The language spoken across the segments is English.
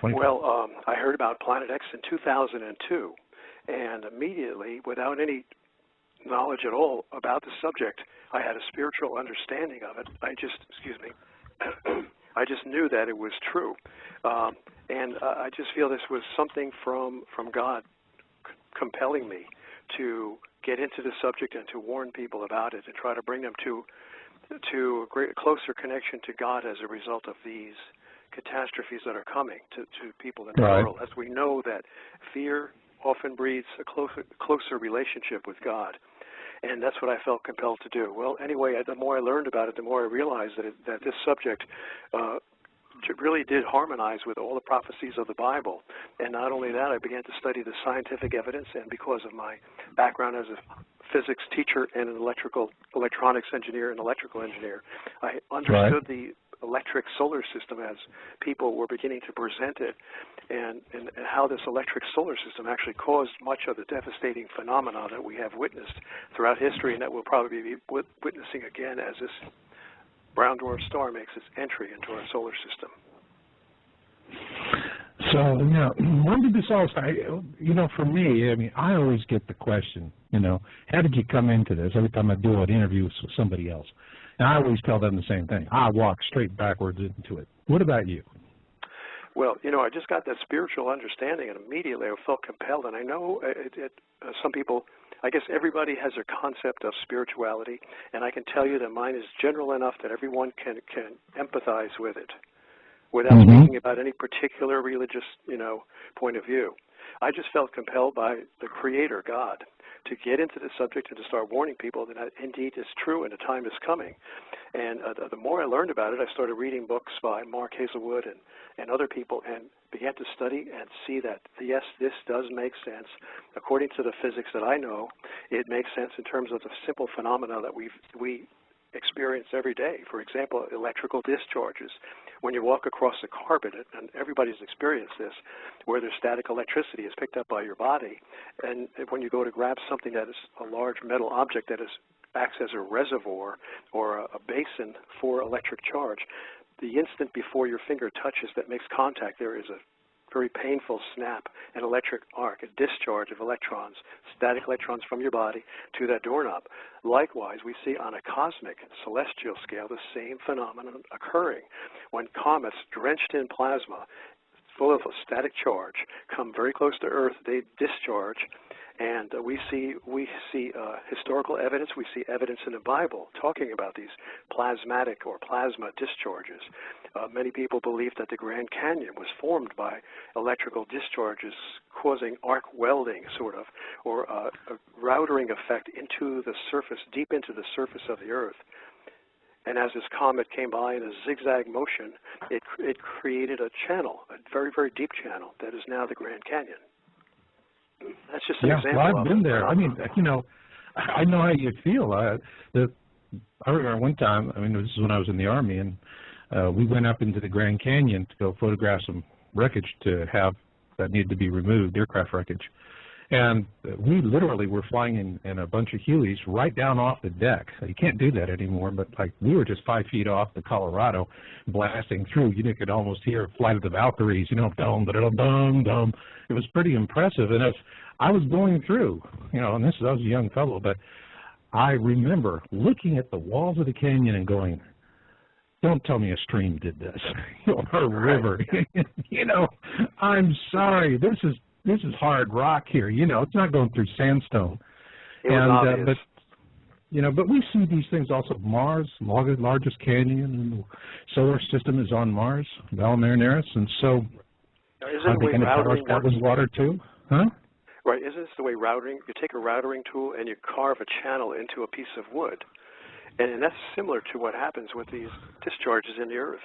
Well, I heard about Planet X in 2002, and immediately, without any knowledge at all about the subject, I had a spiritual understanding of it. I just knew that it was true, and I just feel this was something from God compelling me to get into the subject and to warn people about it and try to bring them to a closer connection to God as a result of these catastrophes that are coming to people in the world. As we know that fear often breeds a closer relationship with God. And that's what I felt compelled to do. Well, anyway, the more I learned about it, the more I realized that this subject really did harmonize with all the prophecies of the Bible. And not only that, I began to study the scientific evidence, and because of my background as a physics teacher and an electronics engineer and electrical engineer, I understood the electric solar system as people were beginning to present it, and how this electric solar system actually caused much of the devastating phenomena that we have witnessed throughout history, and that we'll probably be witnessing again as this brown dwarf star makes its entry into our solar system. So, when did this all start? For me, I mean, I always get the question, how did you come into this? Every time I do an interview with somebody else. And I always tell them the same thing. I walk straight backwards into it. What about you? Well, I just got that spiritual understanding, and immediately I felt compelled. And I know some people, I guess everybody has a concept of spirituality, and I can tell you that mine is general enough that everyone can empathize with it without speaking about any particular religious, point of view. I just felt compelled by the Creator, God, to get into the subject and to start warning people that indeed it's true and the time is coming. And the more I learned about it, I started reading books by Mark Hazelwood and other people, and began to study and see that, yes, this does make sense. According to the physics that I know, it makes sense in terms of the simple phenomena that we experience every day. For example, electrical discharges. When you walk across a carpet, and everybody's experienced this, where there's static electricity is picked up by your body, and when you go to grab something that is a large metal object that acts as a reservoir or a basin for electric charge, the instant before your finger touches that makes contact, there is a very painful snap, an electric arc, a discharge of electrons, static electrons from your body to that doorknob. Likewise, we see on a cosmic, celestial scale the same phenomenon occurring when comets drenched in plasma, full of a static charge, come very close to Earth, they discharge, and we see historical evidence, we see evidence in the Bible talking about these plasmatic or plasma discharges. Many people believe that the Grand Canyon was formed by electrical discharges causing arc welding, sort of, or a routering effect into the surface, deep into the surface of the Earth. And as this comet came by in a zigzag motion, it created a channel, a very, very deep channel, that is now the Grand Canyon. That's just an example. Well, I've been there. I mean, I know how you feel. I remember one time, this is when I was in the Army, and we went up into the Grand Canyon to go photograph some wreckage that needed to be removed, aircraft wreckage. And we literally were flying in a bunch of Hueys right down off the deck. You can't do that anymore, but we were just 5 feet off the Colorado, blasting through. You could almost hear Flight of the Valkyries, dum, da, dum, dum. It was pretty impressive. And as I was going through, and I was a young fellow, but I remember looking at the walls of the canyon and going, don't tell me a stream did this, or a river. I'm sorry, this is hard rock here. It's not going through sandstone. It was obvious. But we see these things also. Mars, largest canyon in the solar system is on Mars, Val Marineris, and so isn't the way routing works water too? Huh? Right. Isn't this the way routing? You take a routing tool and you carve a channel into a piece of wood, and that's similar to what happens with these discharges in the Earth.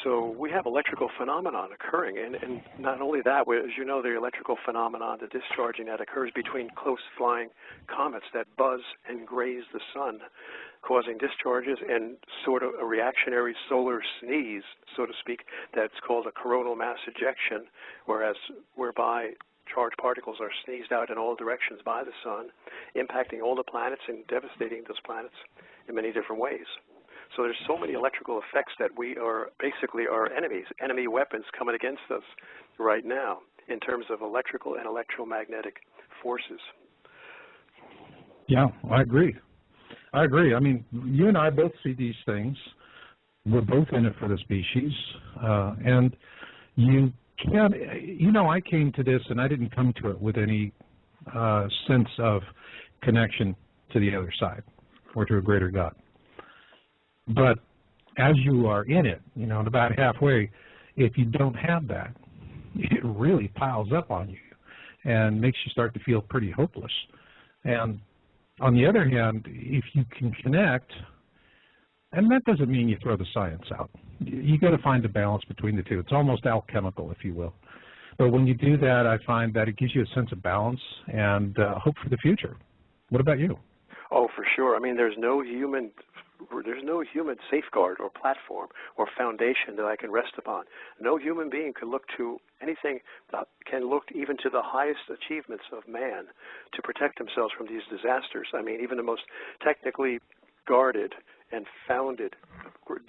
So we have electrical phenomenon occurring, and not only that, as you know, the electrical phenomenon, the discharging that occurs between close-flying comets that buzz and graze the sun, causing discharges and sort of a reactionary solar sneeze, so to speak, that's called a coronal mass ejection, whereby charged particles are sneezed out in all directions by the sun, impacting all the planets and devastating those planets in many different ways. So there's so many electrical effects that we are basically our enemies, enemy weapons coming against us right now in terms of electrical and electromagnetic forces. Yeah, I agree. I agree. I mean, you and I both see these things. We're both in it for the species. And you can't, I came to this and I didn't come to it with any sense of connection to the other side or to a greater God. But as you are in it, about halfway, if you don't have that, it really piles up on you and makes you start to feel pretty hopeless. And on the other hand, if you can connect, and that doesn't mean you throw the science out. You got to find a balance between the two. It's almost alchemical, if you will. But when you do that, I find that it gives you a sense of balance and hope for the future. What about you? Oh, for sure. I mean, there's no human safeguard or platform or foundation that I can rest upon. No human being can look to anything, can look even to the highest achievements of man to protect themselves from these disasters. I mean, even the most technically guarded and founded, with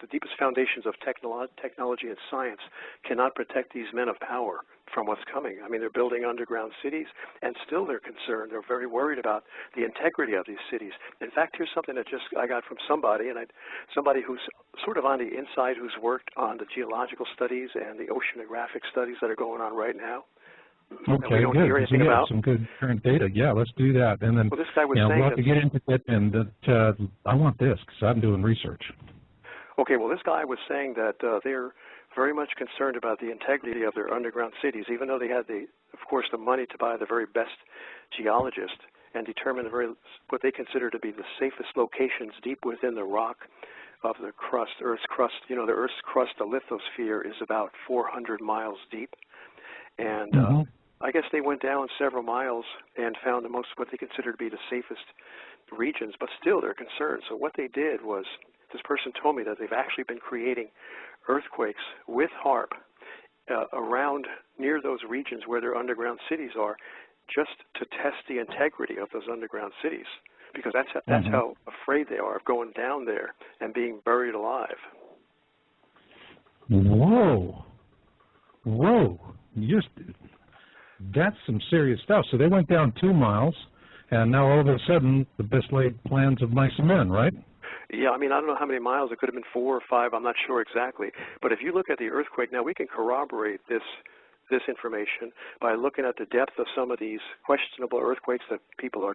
the deepest foundations of technology and science, cannot protect these men of power from what's coming. I mean, they're building underground cities, and still they're concerned. They're very worried about the integrity of these cities. In fact, here's something that I got from somebody, somebody who's sort of on the inside, who's worked on the geological studies and the oceanographic studies that are going on right now. Okay, we don't good. hear anything So about. Some good current data. Yeah, let's do that. And then well, this guy was saying we'll have to get into it, and I want this because I'm doing research. Okay, well, this guy was saying that they're very much concerned about the integrity of their underground cities, even though they had, of course, the money to buy the very best geologists and determine what they consider to be the safest locations deep within the rock of the crust, Earth's crust. The Earth's crust, the lithosphere, is about 400 miles deep. And I guess they went down several miles and found what they consider to be the safest regions, but still they're concerned. So what they did was, this person told me that they've actually been creating earthquakes with HAARP around near those regions where their underground cities are, just to test the integrity of those underground cities, because that's how afraid they are of going down there and being buried alive. Whoa. That's some serious stuff. So they went down 2 miles, and now all of a sudden, the best laid plans of mice and men, right? Yeah, I mean, I don't know how many miles. It could have been 4 or 5. I'm not sure exactly. But if you look at the earthquake, now we can corroborate this information by looking at the depth of some of these questionable earthquakes that people are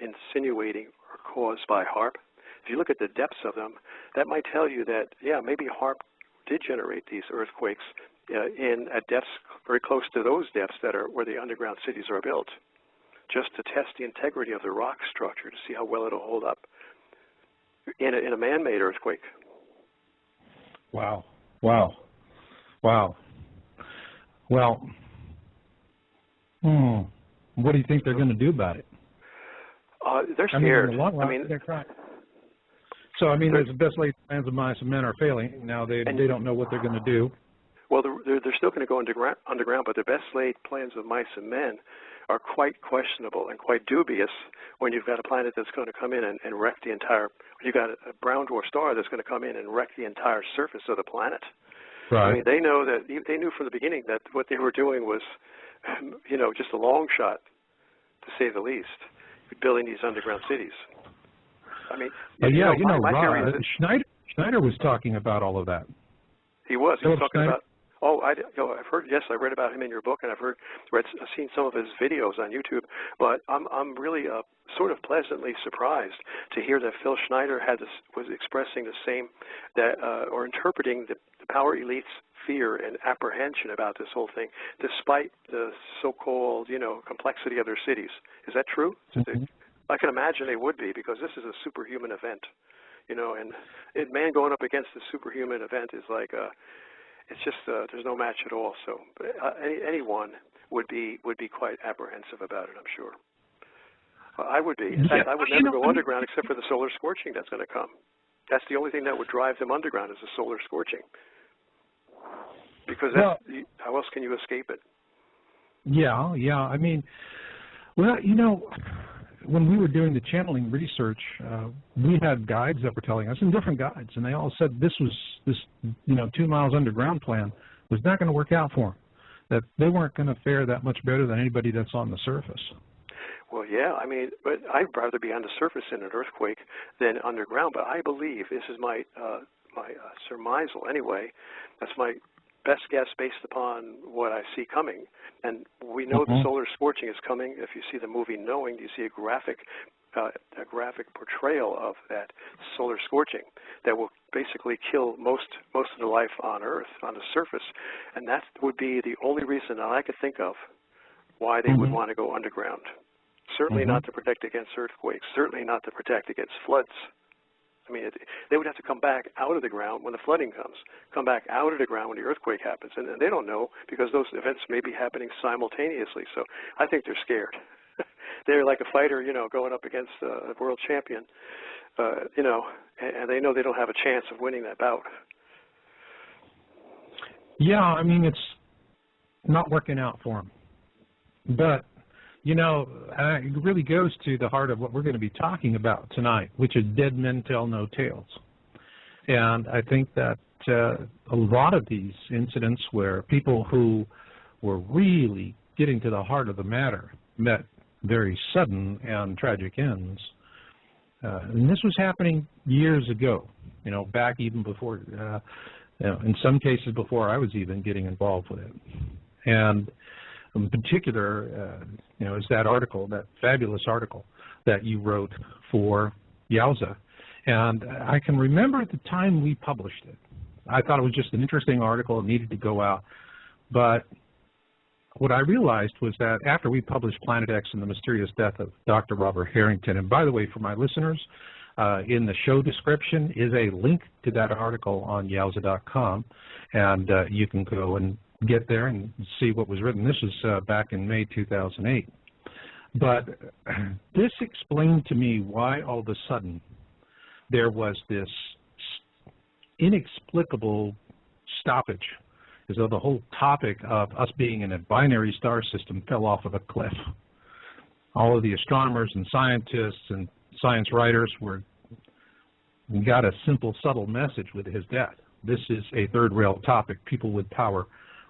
insinuating are caused by HAARP. If you look at the depths of them, that might tell you that, yeah, maybe HAARP did generate these earthquakes at depths very close to those depths that are where the underground cities are built, just to test the integrity of the rock structure to see how well it'll hold up in a man-made earthquake. Wow. Well, what do you think they're going to do about it? They're scared. In the long run, they're trying. So, there's the best laid plans of mice and men are failing. Now they don't know what they're going to do. Well, they're still going to go underground, but the best laid plans of mice and men are quite questionable and quite dubious when you've got a planet that's going to come in and wreck the entire, you've got a brown dwarf star that's going to come in and wreck the entire surface of the planet. Right. I mean, they knew from the beginning that what they were doing was, just a long shot, to say the least, building these underground cities. I mean, my theory is that Schneider was talking about all of that. He was talking Schneider? about. Oh, I've heard. Yes, I read about him in your book, and I've seen some of his videos on YouTube. But I'm really sort of pleasantly surprised to hear that Phil Schneider was expressing the same or interpreting the power elite's fear and apprehension about this whole thing, despite the so-called complexity of their cities. Is that true? Mm-hmm. I can imagine they would be, because this is a superhuman event, and man going up against a superhuman event is like it's just there's no match at all. So anyone would be quite apprehensive about it, I'm sure. I would be. In fact, I would never go underground except for the solar scorching that's going to come. That's the only thing that would drive them underground, is the solar scorching. Because how else can you escape it? Yeah. when we were doing the channeling research, we had guides that were telling us, and different guides, and they all said this 2 miles underground plan was not going to work out for them, that they weren't going to fare that much better than anybody that's on the surface. Well, yeah, I mean, but I'd rather be on the surface in an earthquake than underground. But I believe, this is my surmisal anyway, that's my best guess based upon what I see coming. And we know the solar scorching is coming. If you see the movie Knowing, you see a graphic portrayal of that solar scorching that will basically kill most of the life on Earth, on the surface. And that would be the only reason that I could think of why they would want to go underground. Certainly not to protect against earthquakes, certainly not to protect against floods. I mean, they would have to come back out of the ground when the flooding comes, come back out of the ground when the earthquake happens. And they don't know because those events may be happening simultaneously. So I think they're scared. They're like a fighter, going up against a world champion, and they know they don't have a chance of winning that bout. Yeah, I mean, it's not working out for them. But it really goes to the heart of what we're going to be talking about tonight, which is dead men tell no tales. And I think that a lot of these incidents where people who were really getting to the heart of the matter met very sudden and tragic ends. And this was happening years ago, back even before, in some cases before I was even getting involved with it. And in particular, is that article, that fabulous article that you wrote for Yowza. And I can remember at the time we published it. I thought it was just an interesting article. It needed to go out. But what I realized was that after we published Planet X and the Mysterious Death of Dr. Robert Harrington, and by the way, for my listeners, in the show description is a link to that article on Yowza.com, and you can go and get there and see what was written. This was back in May 2008. But this explained to me why all of a sudden there was this inexplicable stoppage, as though the whole topic of us being in a binary star system fell off of a cliff. All of the astronomers and scientists and science writers got a simple, subtle message with his death. This is a third-rail topic. People with power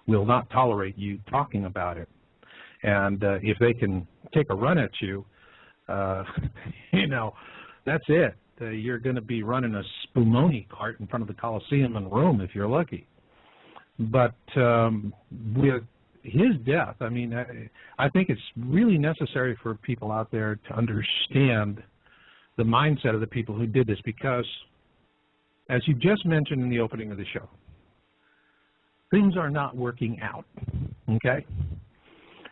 will not tolerate you talking about it. And if they can take a run at you, that's it. You're going to be running a spumoni cart in front of the Colosseum in Rome if you're lucky. But with his death, I mean, I think it's really necessary for people out there to understand the mindset of the people who did this, because, as you just mentioned in the opening of the show, things are not working out, okay?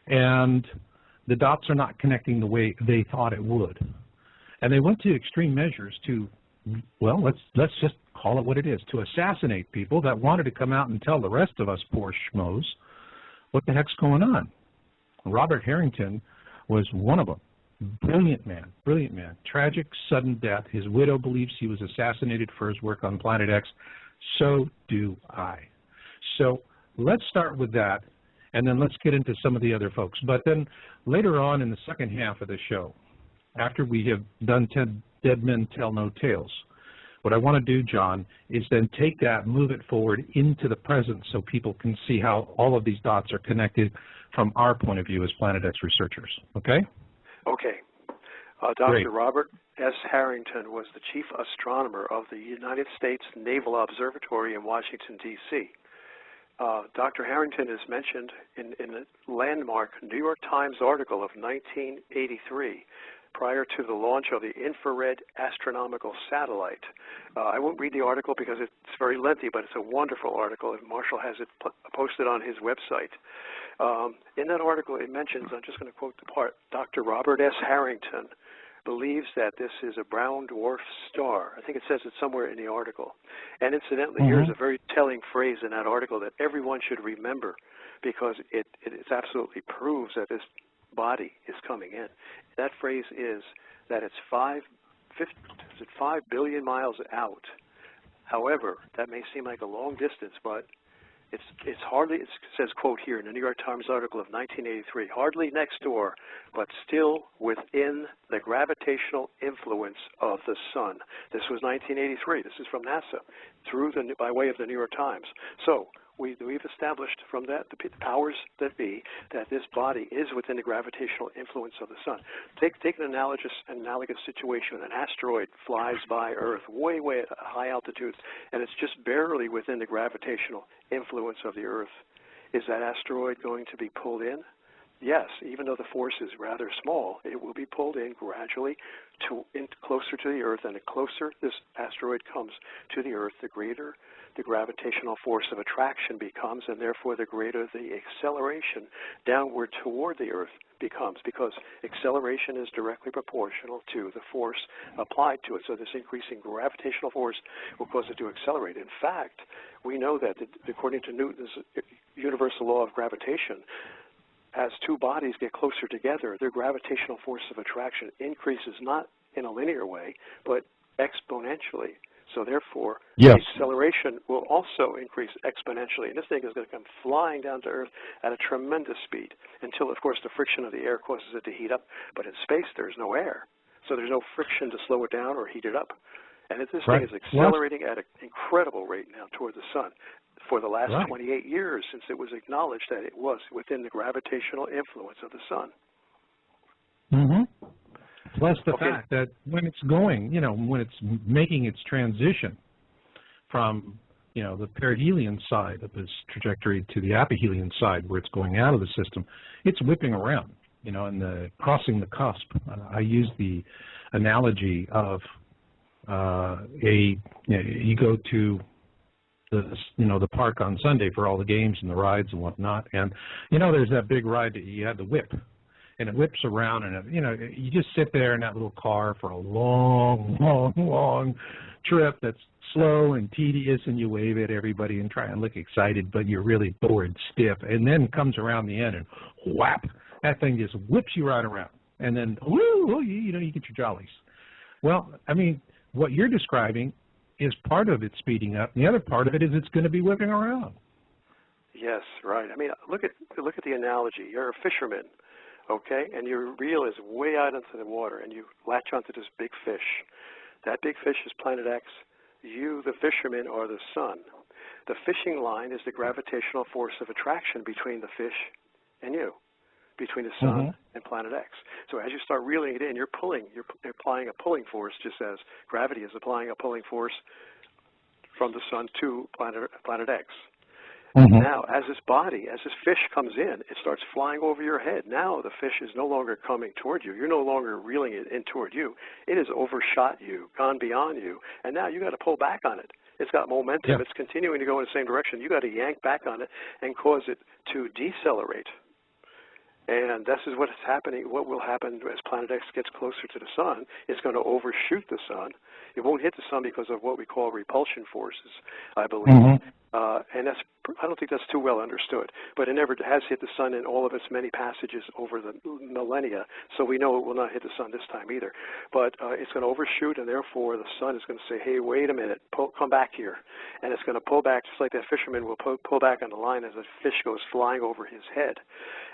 And the dots are not connecting the way they thought it would. And they went to extreme measures to, well, let's just call it what it is, to assassinate people that wanted to come out and tell the rest of us poor schmoes what the heck's going on. Robert Harrington was one of them. Brilliant man. Tragic, sudden death. His widow believes he was assassinated for his work on Planet X. So do I. So let's start with that, and then let's get into some of the other folks. But then later on in the second half of the show, after we have done Dead Men Tell No Tales, what I want to do, John, is then take that, move it forward into the present so people can see how all of these dots are connected from our point of view as Planet X researchers. Okay? Okay. Dr. Robert S. Harrington was the chief astronomer of the United States Naval Observatory in Washington, D.C. Dr. Harrington is mentioned in a landmark New York Times article of 1983, prior to the launch of the infrared astronomical satellite. I won't read the article because it's very lengthy, but it's a wonderful article, and Marshall has it posted on his website. In that article, it mentions, I'm just going to quote the part, Dr. Robert S. Harrington believes that this is a brown dwarf star. I think it says it somewhere in the article. And incidentally, here's a very telling phrase in that article that everyone should remember, because it absolutely proves that this body is coming in. That phrase is that it's 5 billion miles out. However, that may seem like a long distance, but It's hardly, it says, quote here in the New York Times article of 1983, hardly next door, but still within the gravitational influence of the sun. This was 1983. This is from NASA, by way of the New York Times. So we've established from that, the powers that be, that this body is within the gravitational influence of the sun. Take an analogous situation. An asteroid flies by Earth way, way at high altitudes, and it's just barely within the gravitational influence of the Earth. Is that asteroid going to be pulled in? Yes, even though the force is rather small, it will be pulled in gradually closer to the Earth, and the closer this asteroid comes to the Earth, the greater the gravitational force of attraction becomes, and therefore the greater the acceleration downward toward the Earth becomes, because acceleration is directly proportional to the force applied to it. So this increasing gravitational force will cause it to accelerate. In fact, we know that according to Newton's universal law of gravitation, as two bodies get closer together, their gravitational force of attraction increases not in a linear way, but exponentially. So therefore, yes, the acceleration will also increase exponentially. And this thing is going to come flying down to Earth at a tremendous speed until, of course, the friction of the air causes it to heat up. But in space, there's no air. So there's no friction to slow it down or heat it up. And this thing is accelerating at an incredible rate now toward the sun for the last 28 years since it was acknowledged that it was within the gravitational influence of the sun. Mm-hmm. Plus the fact that when it's going, when it's making its transition from, the perihelion side of this trajectory to the aphelion side where it's going out of the system, it's whipping around, and crossing the cusp. I use the analogy of you go to the park on Sunday for all the games and the rides and whatnot, and there's that big ride that you have to whip. And it whips around, and you just sit there in that little car for a long, long, long trip that's slow and tedious, and you wave at everybody and try and look excited, but you're really bored, stiff. And then comes around the end, and whap, that thing just whips you right around. And then, woo, you get your jollies. Well, I mean, what you're describing is part of it speeding up. And the other part of it is it's going to be whipping around. Yes, right. I mean, look at the analogy. You're a fisherman. Okay, and your reel is way out into the water, and you latch onto this big fish. That big fish is planet X. You, the fisherman, are the sun. The fishing line is the gravitational force of attraction between the fish and you, between the sun and planet X. So as you start reeling it in, you're applying a pulling force, just as gravity is applying a pulling force from the sun to planet X. Now, as this fish comes in, it starts flying over your head. Now the fish is no longer coming toward you. You're no longer reeling it in toward you. It has overshot you, gone beyond you, and now you got to pull back on it. It's got momentum. Yeah. It's continuing to go in the same direction. You got to yank back on it and cause it to decelerate. And this is what is happening. What will happen as planet X gets closer to the sun? It's going to overshoot the sun. It won't hit the sun because of what we call repulsion forces, I believe. And I don't think that's too well understood. But it never has hit the sun in all of its many passages over the millennia, so we know it will not hit the sun this time either. But it's going to overshoot, and therefore the sun is going to say, hey, wait a minute, come back here. And it's going to pull back, just like that fisherman will pull back on the line as a fish goes flying over his head.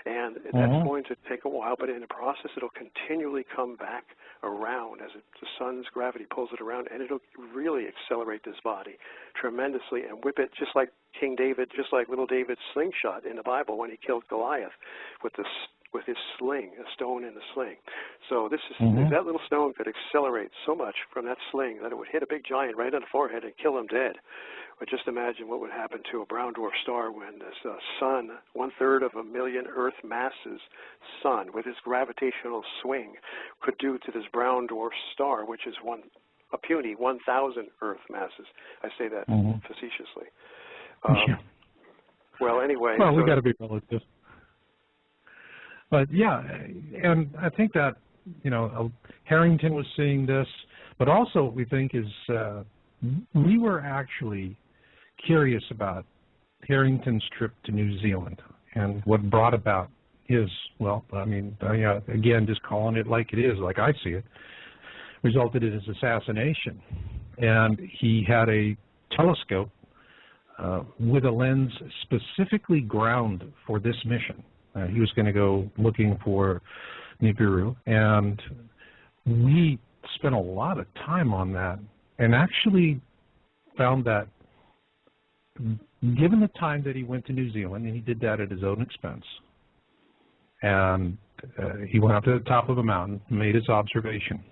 And that's going to take a while, but in the process it'll continually come back around as the sun's gravity pulls it around, and it'll really accelerate this body tremendously and whip it just like King David, just like little David's slingshot in the Bible when he killed Goliath with his sling, a stone in the sling. So this is that little stone could accelerate so much from that sling that it would hit a big giant right on the forehead and kill him dead. But just imagine what would happen to a brown dwarf star when this sun, 1/3 of a million Earth masses sun, with its gravitational swing, could do to this brown dwarf star, which is a puny 1,000 Earth masses. I say that facetiously. Well, anyway. Well, we got to be relative. But yeah, and I think that Harrington was seeing this, but also what we think is we were actually curious about Harrington's trip to New Zealand and what brought about his, again, just calling it like it is, like I see it, resulted in his assassination. And he had a telescope with a lens specifically ground for this mission. He was going to go looking for Nibiru, and we spent a lot of time on that and actually found that given the time that he went to New Zealand, and he did that at his own expense, and he went up to the top of a mountain, made his observation.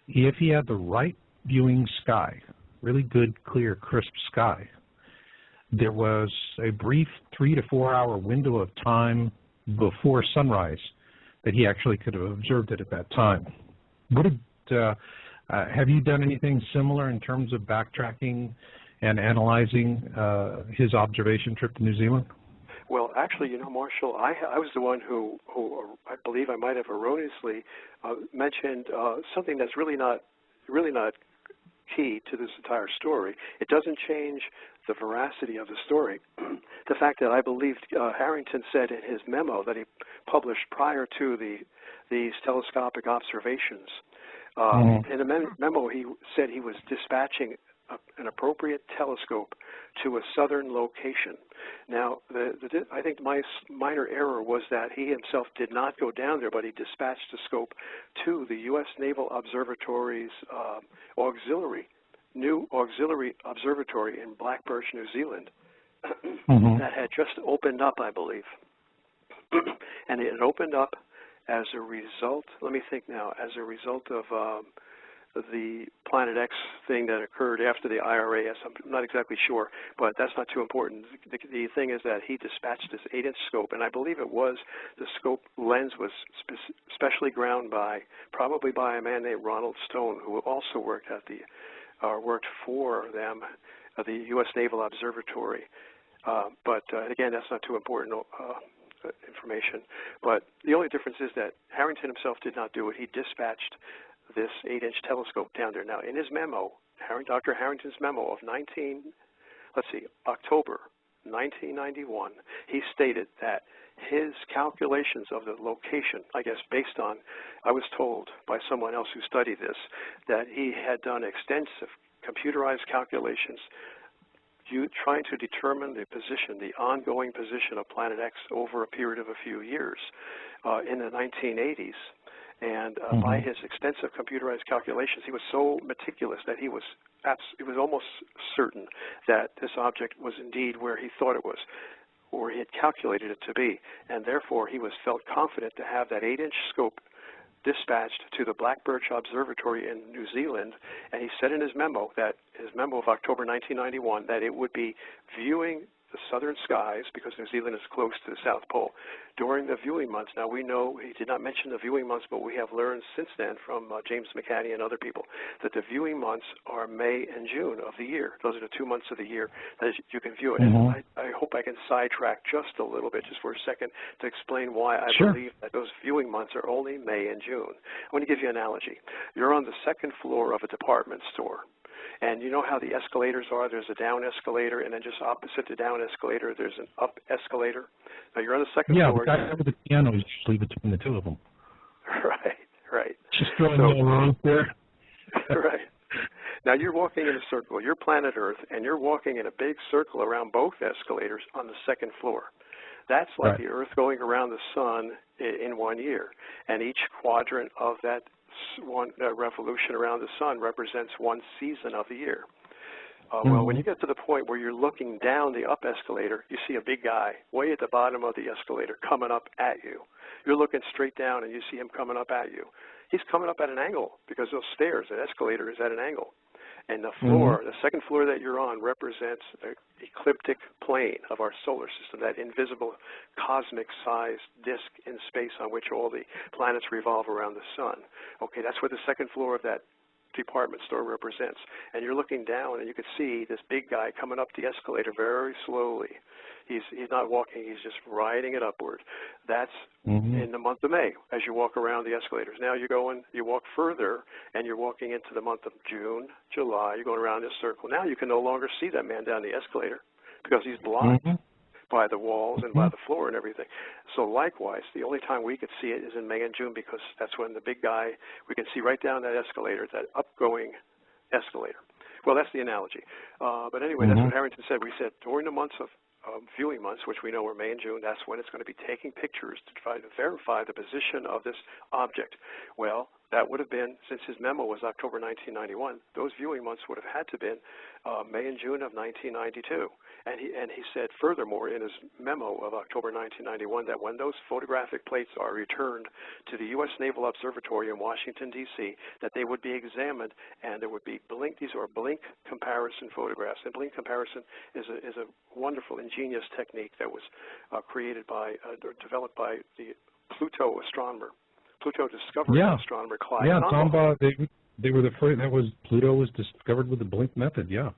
If he had the right viewing sky, really good, clear, crisp sky, there was a brief 3 to 4 hour window of time before sunrise that he actually could have observed it at that time. Have you done anything similar in terms of backtracking and analyzing his observation trip to New Zealand? Well, actually, you know, Marshall, I was the one who I believe I might have erroneously mentioned something that's really not key to this entire story. It doesn't change the veracity of the story. The fact that I believed Harrington said in his memo that he published prior to these telescopic observations, in a memo he said he was dispatching an appropriate telescope to a southern location. Now, I think my minor error was that he himself did not go down there, but he dispatched a scope to the U.S. Naval Observatory's new auxiliary observatory in Blackbirch, New Zealand, that had just opened up, I believe. And it opened up as a result, let me think now, as a result of the Planet X thing that occurred after the IRAS. I'm not exactly sure, but that's not too important. The thing is that he dispatched this 8-inch scope, and I believe it was the scope lens was specially ground probably by a man named Ronald Stone, who also worked worked for them, the U.S. Naval Observatory. But again, that's not too important information. But the only difference is that Harrington himself did not do it. He dispatched this 8-inch telescope down there. Now, in his memo, Dr. Harrington's memo of October 1991, he stated that his calculations of the location, I guess based on, I was told by someone else who studied this, that he had done extensive computerized calculations trying to determine the position, the ongoing position of Planet X over a period of a few years in the 1980s. And by his extensive computerized calculations, he was so meticulous that it was almost certain that this object was indeed where he thought it was, or he had calculated it to be. And therefore, he felt confident to have that 8-inch scope dispatched to the Blackbirch Observatory in New Zealand. And he said in his memo of October 1991, that it would be viewing the southern skies, because New Zealand is close to the South Pole, during the viewing months. Now, we know he did not mention the viewing months, but we have learned since then from James McCanny and other people that the viewing months are May and June of the year. Those are the 2 months of the year that you can view it. And I hope I can sidetrack just a little bit, just for a second, to explain why I believe that those viewing months are only May and June. I want to give you an analogy. You're on the second floor of a department store. And you know how the escalators are? There's a down escalator, and then just opposite the down escalator, there's an up escalator. Now, you're on the second floor. Yeah, the guy with the piano is usually between the two of them. Right. Just throwing a rope there. Right. Now, you're walking in a circle. You're planet Earth, and you're walking in a big circle around both escalators on the second floor. That's like the Earth going around the sun in 1 year. And each quadrant of that one revolution around the sun represents one season of the year. Well, when you get to the point where you're looking down the up escalator, you see a big guy way at the bottom of the escalator coming up at you. You're looking straight down and you see him coming up at you. He's coming up at an angle because those stairs, that escalator is at an angle. And the floor, the second floor that you're on, represents the ecliptic plane of our solar system, that invisible cosmic-sized disk in space on which all the planets revolve around the sun. Okay, that's what the second floor of that department store represents. And you're looking down, and you can see this big guy coming up the escalator very slowly. He's not walking, he's just riding it upward. That's in the month of May as you walk around the escalators. Now you walk further, and you're walking into the month of June, July. You're going around this circle. Now you can no longer see that man down the escalator because he's blocked by the walls and by the floor and everything. So likewise, the only time we could see it is in May and June, because that's when the big guy, we can see right down that escalator, that upgoing escalator. Well, that's the analogy. But anyway, that's what Harrington said. We said during the months of viewing months, which we know are May and June, that's when it's going to be taking pictures to try to verify the position of this object. Well, that would have been, since his memo was October 1991, those viewing months would have had to have been May and June of 1992. And he said furthermore in his memo of October 1991 that when those photographic plates are returned to the U.S. Naval Observatory in Washington, D.C., that they would be examined and there would be these are blink comparison photographs. And blink comparison is a wonderful, ingenious technique that was created by, or developed by the Pluto astronomer. Pluto discovered astronomer Clyde. Yeah, Tom Baugh, they were the first. That was Pluto was discovered with the blink method. Yeah,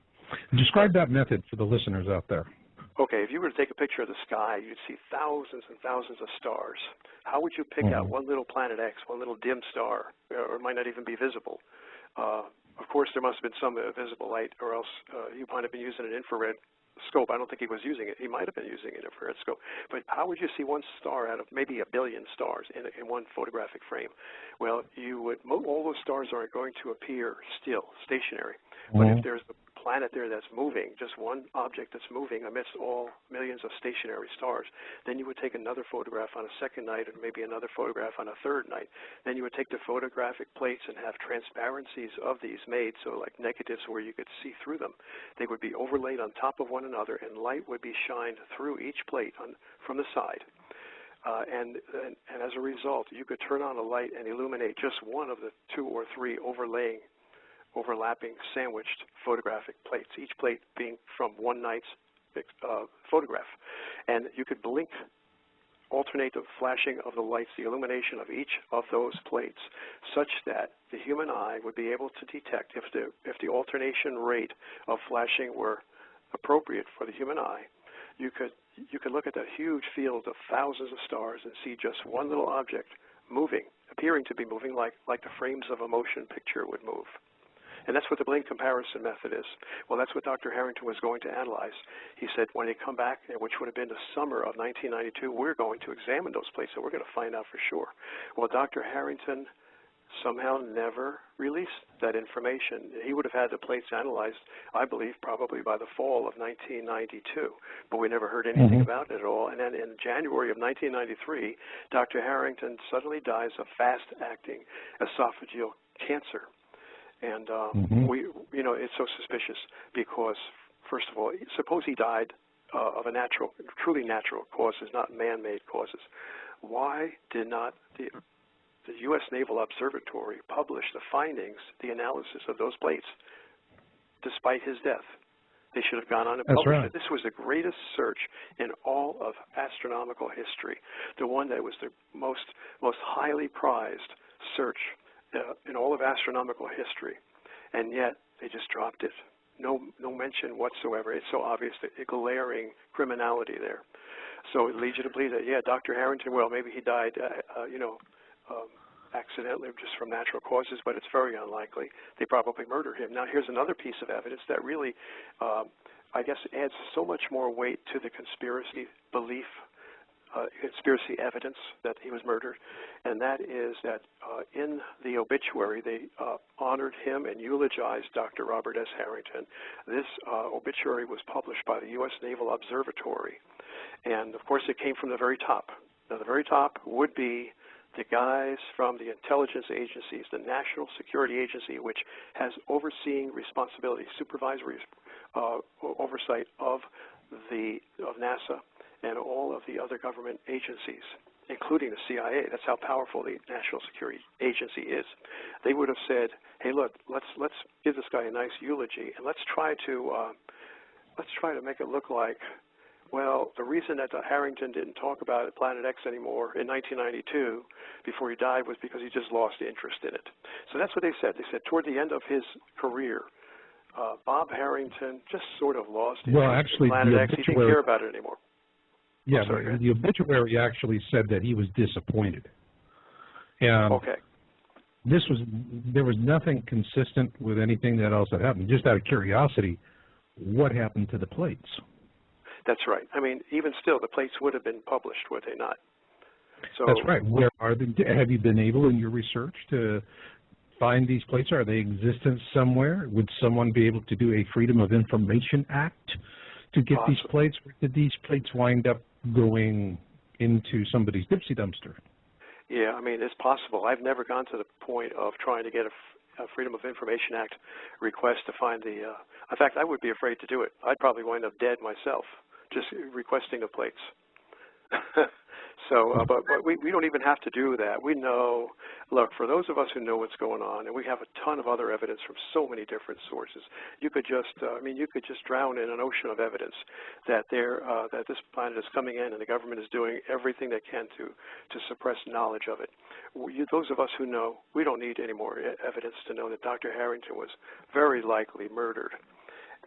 describe that method for the listeners out there. Okay, if you were to take a picture of the sky, you'd see thousands and thousands of stars. How would you pick out one little planet X, one little dim star, or it might not even be visible? Of course, there must have been some visible light, or else you might have been using an infrared scope. I don't think he was using it. He might have been using an infrared scope. But how would you see one star out of maybe a billion stars in one photographic frame? Well, you would, all those stars are going to appear still, stationary. But if there's a planet there that's moving, just one object that's moving amidst all millions of stationary stars, then you would take another photograph on a second night and maybe another photograph on a third night. Then you would take the photographic plates and have transparencies of these made, so like negatives where you could see through them. They would be overlaid on top of one another, and light would be shined through each plate from the side. And as a result, you could turn on a light and illuminate just one of the two or three overlapping, sandwiched photographic plates, each plate being from one night's photograph. And you could alternate the flashing of the lights, the illumination of each of those plates, such that the human eye would be able to detect if the alternation rate of flashing were appropriate for the human eye. You could look at that huge field of thousands of stars and see just one little object moving, appearing to be moving like the frames of a motion picture would move. And that's what the blink comparison method is. Well, that's what Dr. Harrington was going to analyze. He said when they come back, which would have been the summer of 1992, we're going to examine those plates, and we're going to find out for sure. Well, Dr. Harrington somehow never released that information. He would have had the plates analyzed, I believe, probably by the fall of 1992, but we never heard anything about it at all. And then in January of 1993, Dr. Harrington suddenly dies of fast-acting esophageal cancer. And it's so suspicious because, first of all, suppose he died of a truly natural causes, not man-made causes. Why did not the U.S. Naval Observatory publish the findings, the analysis of those plates, despite his death? They should have gone on and published it. This was the greatest search in all of astronomical history, the one that was the most highly prized search in all of astronomical history, and yet they just dropped it. No mention whatsoever. It's so obvious, the glaring criminality there. So it leads you to believe that, yeah, Dr. Harrington, well, maybe he died, accidentally, just from natural causes, but it's very unlikely. They probably murdered him. Now, here's another piece of evidence that really, I guess, adds so much more weight to the conspiracy belief, conspiracy evidence that he was murdered, and that is that in the obituary they honored him and eulogized Dr. Robert S. Harrington. This obituary was published by the U.S. Naval Observatory, and of course it came from the very top. Now the very top would be the guys from the intelligence agencies, the National Security Agency, which has overseeing responsibility, supervisory oversight of NASA and all of the other government agencies, including the CIA. That's how powerful the National Security Agency is. They would have said, "Hey, look, let's give this guy a nice eulogy, and let's try to make it look like, well, the reason that Harrington didn't talk about Planet X anymore in 1992 before he died was because he just lost interest in it." So that's what they said. They said toward the end of his career, Bob Harrington just sort of lost interest in Planet X. He didn't care about it anymore. Yeah, the obituary actually said that he was disappointed. And there was nothing consistent with anything that else that happened. Just out of curiosity, what happened to the plates? That's right. I mean, even still, the plates would have been published, would they not? So that's right. Where are they? Have you been able in your research to find these plates? Are they existent somewhere? Would someone be able to do a Freedom of Information Act to get these plates? Or did these plates wind up going into somebody's Dipsy dumpster? Yeah, I mean, it's possible. I've never gone to the point of trying to get a Freedom of Information Act request to find the, in fact, I would be afraid to do it. I'd probably wind up dead myself just requesting the plates. So, but we don't even have to do that. We know, look, for those of us who know what's going on, and we have a ton of other evidence from so many different sources, you could just, you could just drown in an ocean of evidence that that this planet is coming in and the government is doing everything they can to suppress knowledge of it. Those of us who know, we don't need any more evidence to know that Dr. Harrington was very likely murdered.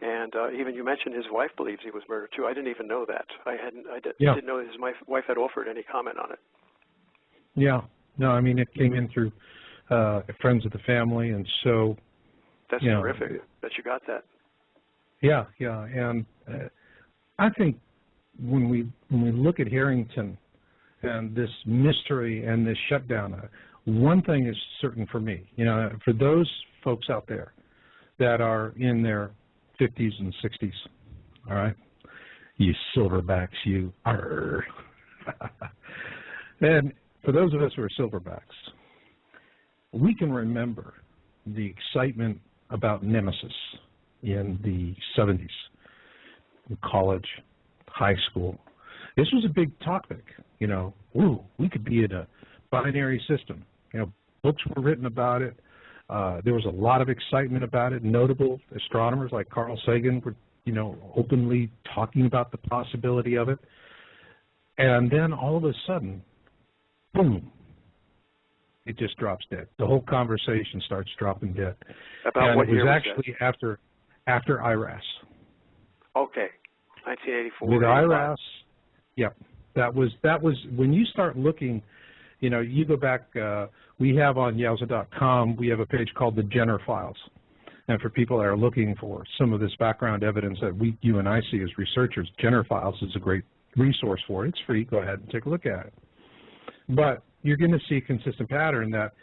And even you mentioned his wife believes he was murdered too. I didn't even know that. I didn't know that his wife had offered any comment on it. Yeah. No, I mean, it came in through friends of the family, and so that's terrific that you got that. Yeah, yeah, and I think when we look at Harrington and this mystery and this shutdown, one thing is certain for me. For those folks out there that are in their 50s and 60s, all right? You silverbacks, you arr. And for those of us who are silverbacks, we can remember the excitement about Nemesis in the 70s, in college, high school. This was a big topic, ooh, we could be in a binary system. Books were written about it. There was a lot of excitement about it. Notable astronomers like Carl Sagan were, openly talking about the possibility of it. And then all of a sudden, boom, it just drops dead. The whole conversation starts dropping dead. About and what year was actually that? after IRAS. Okay, 1984. With IRAS, yep. That was when you start looking. You go back, we have on Yowza.com, we have a page called the Jenner Files. And for people that are looking for some of this background evidence that you and I see as researchers, Jenner Files is a great resource for it. It's free. Go ahead and take a look at it. But you're going to see a consistent pattern that,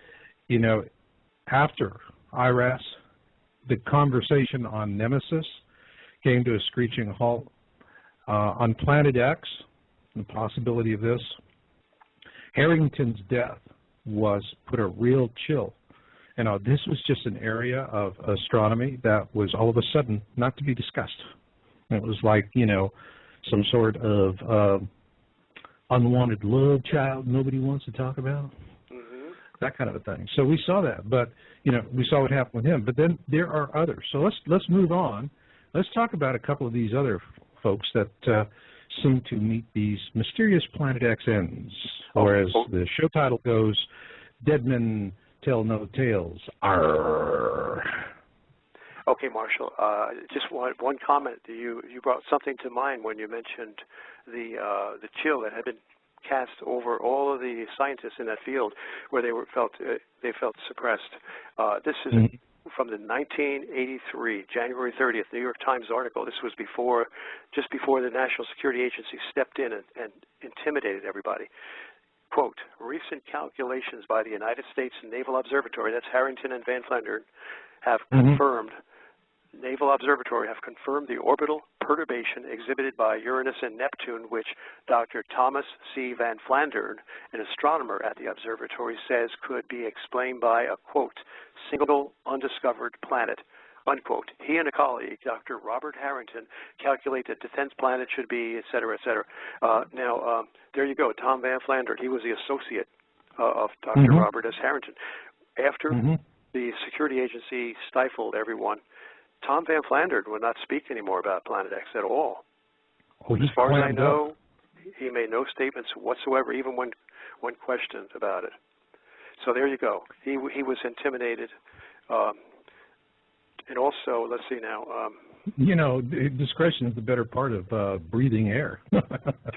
after IRAS, the conversation on Nemesis came to a screeching halt. On Planet X, the possibility of this, Harrington's death put a real chill. This was just an area of astronomy that was all of a sudden not to be discussed. It was like, some sort of unwanted love child nobody wants to talk about, that kind of a thing. So we saw that, but, we saw what happened with him. But then there are others. So let's move on. Let's talk about a couple of these other folks that seem to meet these mysterious Planet X ends, or as the show title goes, Dead Men Tell No Tales. Arr. Okay, Marshall. Just one comment. You brought something to mind when you mentioned the chill that had been cast over all of the scientists in that field, where they felt suppressed. This is from the 1983, January 30th, New York Times article. This was just before the National Security Agency stepped in and intimidated everybody. Quote, recent calculations by the United States Naval Observatory, that's Harrington and Van Flandern, have confirmed the orbital perturbation exhibited by Uranus and Neptune, which Dr. Thomas C. Van Flandern, an astronomer at the observatory, says could be explained by a, quote, single undiscovered planet, unquote. He and a colleague, Dr. Robert Harrington, calculate that the 10th planet should be, et cetera, et cetera. Now, there you go, Tom Van Flandern. He was the associate of Dr. Robert S. Harrington. After the security agency stifled everyone, Tom Van Flandern would not speak anymore about Planet X at all. As far as I know, he made no statements whatsoever, even when questioned about it. So there you go. He was intimidated. And also, let's see now. Discretion is the better part of breathing air.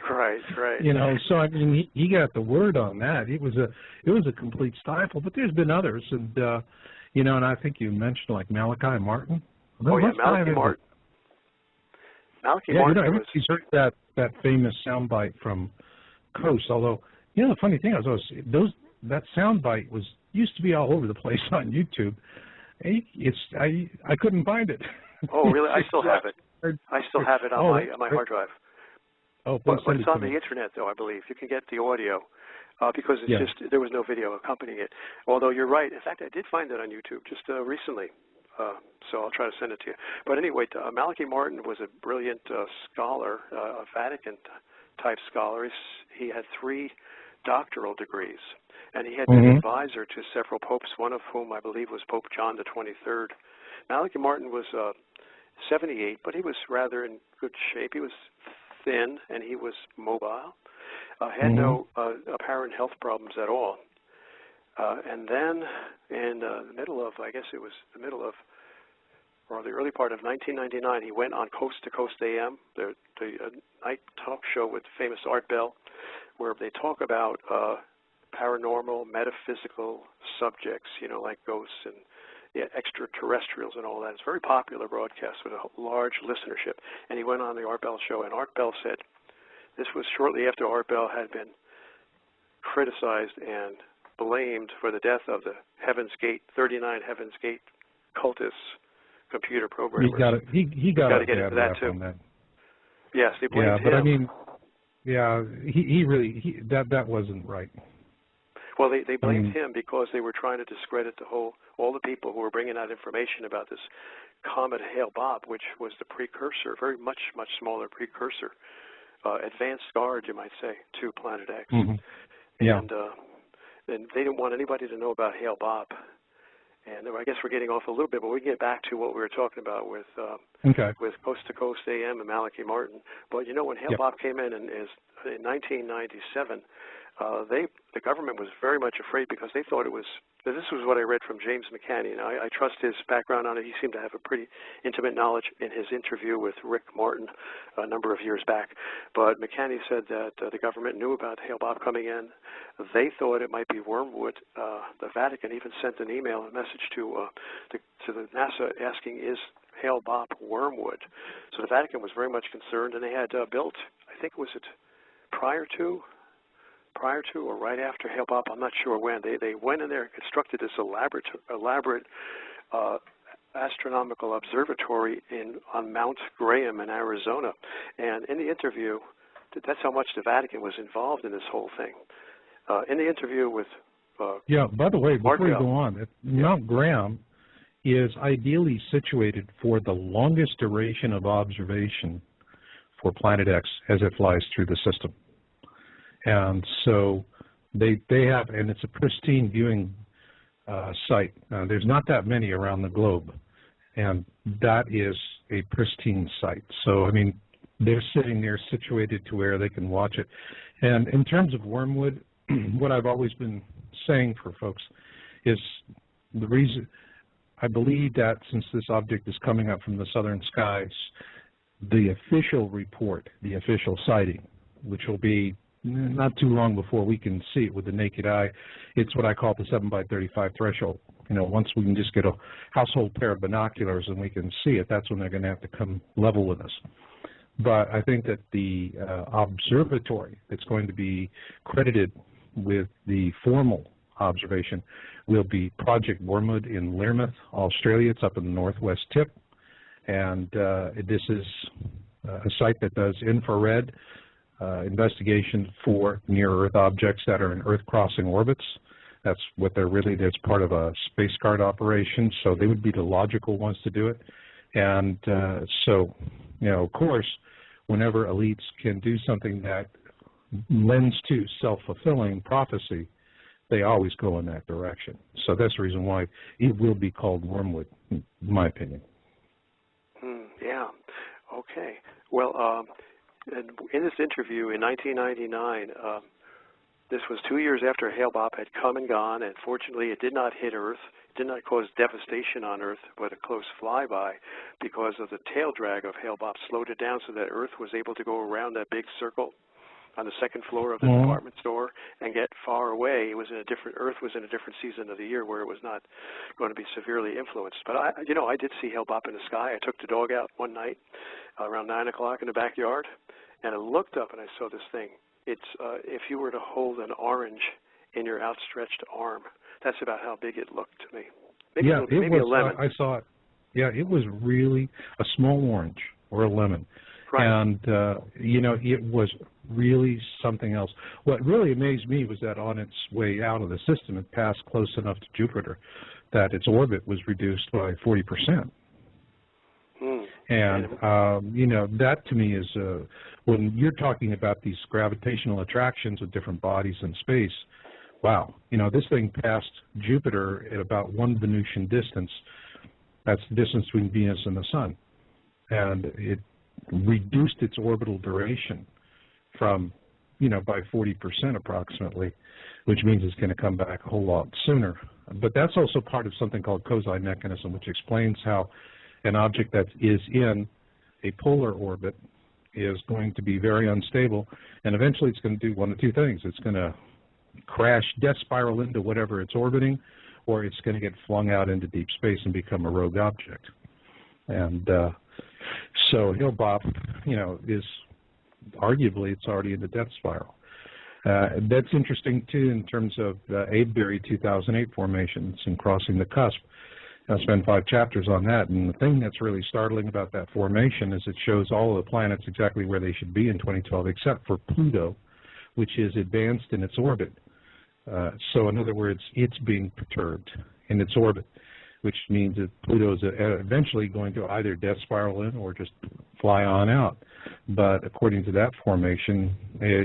Right. So I mean, he got the word on that. It was a complete stifle. But there's been others, and and I think you mentioned like Malachi Martin. Malachi Martin. Malachi Martin. Everybody's heard that famous soundbite from Coast. Although, the funny thing is, that soundbite used to be all over the place on YouTube. I couldn't find it. Oh, really? I still have it. I still have it on my hard drive. Oh, but it's on the internet, though, I believe. You can get the audio because it's just there was no video accompanying it. Although you're right. In fact, I did find it on YouTube just recently. So I'll try to send it to you. But anyway, Malachi Martin was a brilliant scholar, a Vatican-type scholar. He had 3 doctoral degrees, and he had been an advisor to several popes, one of whom I believe was Pope John the 23rd. Malachi Martin was 78, but he was rather in good shape. He was thin, and he was mobile, had no apparent health problems at all. And then in the middle of, I guess it was the middle of, or the early part of 1999, he went on Coast to Coast AM, the night talk show with famous Art Bell, where they talk about paranormal, metaphysical subjects, like ghosts and extraterrestrials and all that. It's a very popular broadcast with a large listenership. And he went on the Art Bell show, and Art Bell said, this was shortly after Art Bell had been criticized and blamed for the death of the 39 Heaven's Gate cultists, computer programmers. He got to get into that too. On that. Yes, they blamed him. But I mean, he really that wasn't right. Well, they blamed him because they were trying to discredit all the people who were bringing out information about this comet Hale-Bopp, which was the precursor, very much smaller precursor, advanced guard, you might say, to Planet X. And they didn't want anybody to know about Hale-Bopp. And I guess we're getting off a little bit, but we can get back to what we were talking about with Coast to Coast AM and Malachi Martin. But when Hale-Bopp came in 1997, the government was very much afraid because they thought this was what I read from James McCanny. I trust his background on it. He seemed to have a pretty intimate knowledge in his interview with Rick Martin a number of years back. But McCanny said that the government knew about Hale-Bopp coming in. They thought it might be wormwood. The Vatican even sent a message to the NASA asking, is Hale-Bopp wormwood? So the Vatican was very much concerned, and they had built, I think, was it prior to or right after Hale-Bopp, I'm not sure when, they went in there and constructed this elaborate astronomical observatory on Mount Graham in Arizona. And in the interview, that's how much the Vatican was involved in this whole thing. In the interview with by the way, before you go on, Mount Graham is ideally situated for the longest duration of observation for Planet X as it flies through the system. And so they have, and it's a pristine viewing site. There's not that many around the globe, and that is a pristine site. So, I mean, they're sitting there situated to where they can watch it. And in terms of wormwood, what I've always been saying for folks is the reason, I believe that since this object is coming up from the southern skies, the official report, the official sighting, which will be not too long before we can see it with the naked eye, it's what I call the 7x35 threshold. Once we can just get a household pair of binoculars and we can see it, that's when they're going to have to come level with us. But I think that the observatory that's going to be credited with the formal observation will be Project Wormwood in Learmonth, Australia. It's up in the northwest tip. And this is a site that does infrared investigation for near-Earth objects that are in Earth-crossing orbits. That's what they're really, that's part of a Space Guard operation, so they would be the logical ones to do it. And so, of course, whenever elites can do something that lends to self-fulfilling prophecy, they always go in that direction. So that's the reason why it will be called wormwood, in my opinion. Yeah. Okay. Well, in this interview in 1999, this was 2 years after Hale-Bopp had come and gone, and fortunately it did not hit Earth. It did not cause devastation on Earth, but a close flyby because of the tail drag of Hale-Bopp slowed it down so that Earth was able to go around that big circle on the second floor of the department store and get far away. It was in a different, Earth was in a different season of the year where it was not going to be severely influenced. But I did see Hale-Bopp in the sky. I took the dog out one night around 9 o'clock in the backyard, and I looked up and I saw this thing. It's if you were to hold an orange in your outstretched arm. That's about how big it looked to me. Maybe, yeah, maybe a lemon. I saw it. Yeah, it was really a small orange or a lemon. Right. And, you know, it was really something else. What really amazed me was that on its way out of the system, it passed close enough to Jupiter that its orbit was reduced by 40%. And, you know, that to me is, when you're talking about these gravitational attractions of different bodies in space, wow, you know, this thing passed Jupiter at about 1 Venusian distance. That's the distance between Venus and the Sun. And it reduced its orbital duration from, you know, by 40% approximately, which means it's going to come back a whole lot sooner. But that's also part of something called Kozai mechanism, which explains how an object that is in a polar orbit is going to be very unstable, and eventually it's going to do one of two things. It's going to crash, death spiral into whatever it's orbiting, or it's going to get flung out into deep space and become a rogue object. And so Hale-Bopp, you know, is arguably it's already in the death spiral. That's interesting too in terms of Avebury 2008 formations and crossing the cusp. I'll spend 5 chapters on that, and the thing that's really startling about that formation is it shows all of the planets exactly where they should be in 2012, except for Pluto, which is advanced in its orbit. So in other words, it's being perturbed in its orbit, which means that Pluto is eventually going to either death spiral in or just fly on out. But according to that formation,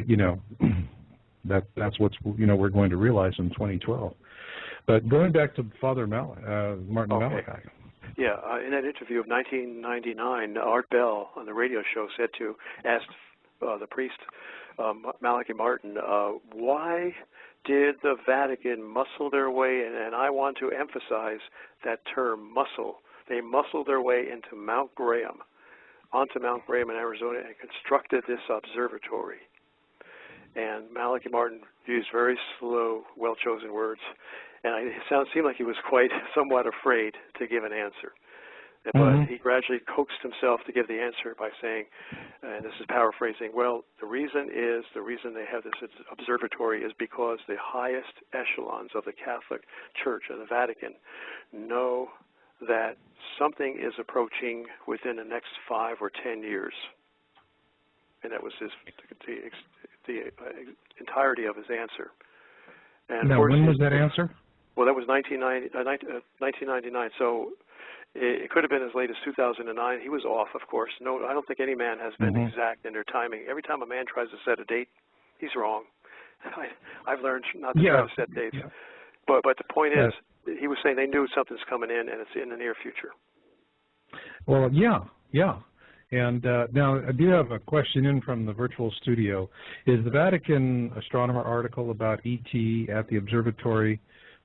you know, that's what's, you know, we're going to realize in 2012. But going back to Father Martin Malachi. Yeah, in that interview of 1999, Art Bell on the radio show asked the priest, Malachi Martin, why did the Vatican muscle their way, and I want to emphasize that term, muscle. They muscled their way onto Mount Graham in Arizona, and constructed this observatory. And Malachi Martin used very slow, well-chosen words, and it seemed like he was somewhat afraid to give an answer. But he gradually coaxed himself to give the answer by saying, and this is paraphrasing, well, the reason they have this observatory is because the highest echelons of the Catholic Church, of the Vatican, know that something is approaching within the next 5 or 10 years. And that was the entirety of his answer. And now, when was that answer? Well, that was 1999. So it could have been as late as 2009. He was off, of course. No, I don't think any man has been exact in their timing. Every time a man tries to set a date, he's wrong. I've learned not to try to set dates. Yeah. But the point is, he was saying they knew something's coming in, and it's in the near future. Well, yeah. And now I do have a question in from the virtual studio. Is the Vatican astronomer article about ET at the observatory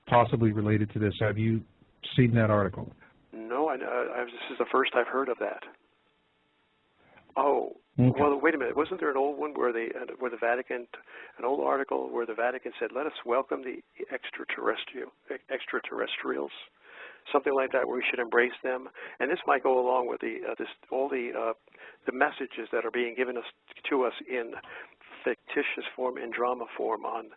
possibly related to this? Have you seen that article? No, this is the first I've heard of that. Oh, okay. Well, wait a minute. Wasn't there an old one where the Vatican, an old article where the Vatican said, "Let us welcome the extraterrestrials," something like that, where we should embrace them? And this might go along with all the messages that are being given to us in fictitious form, in drama form, on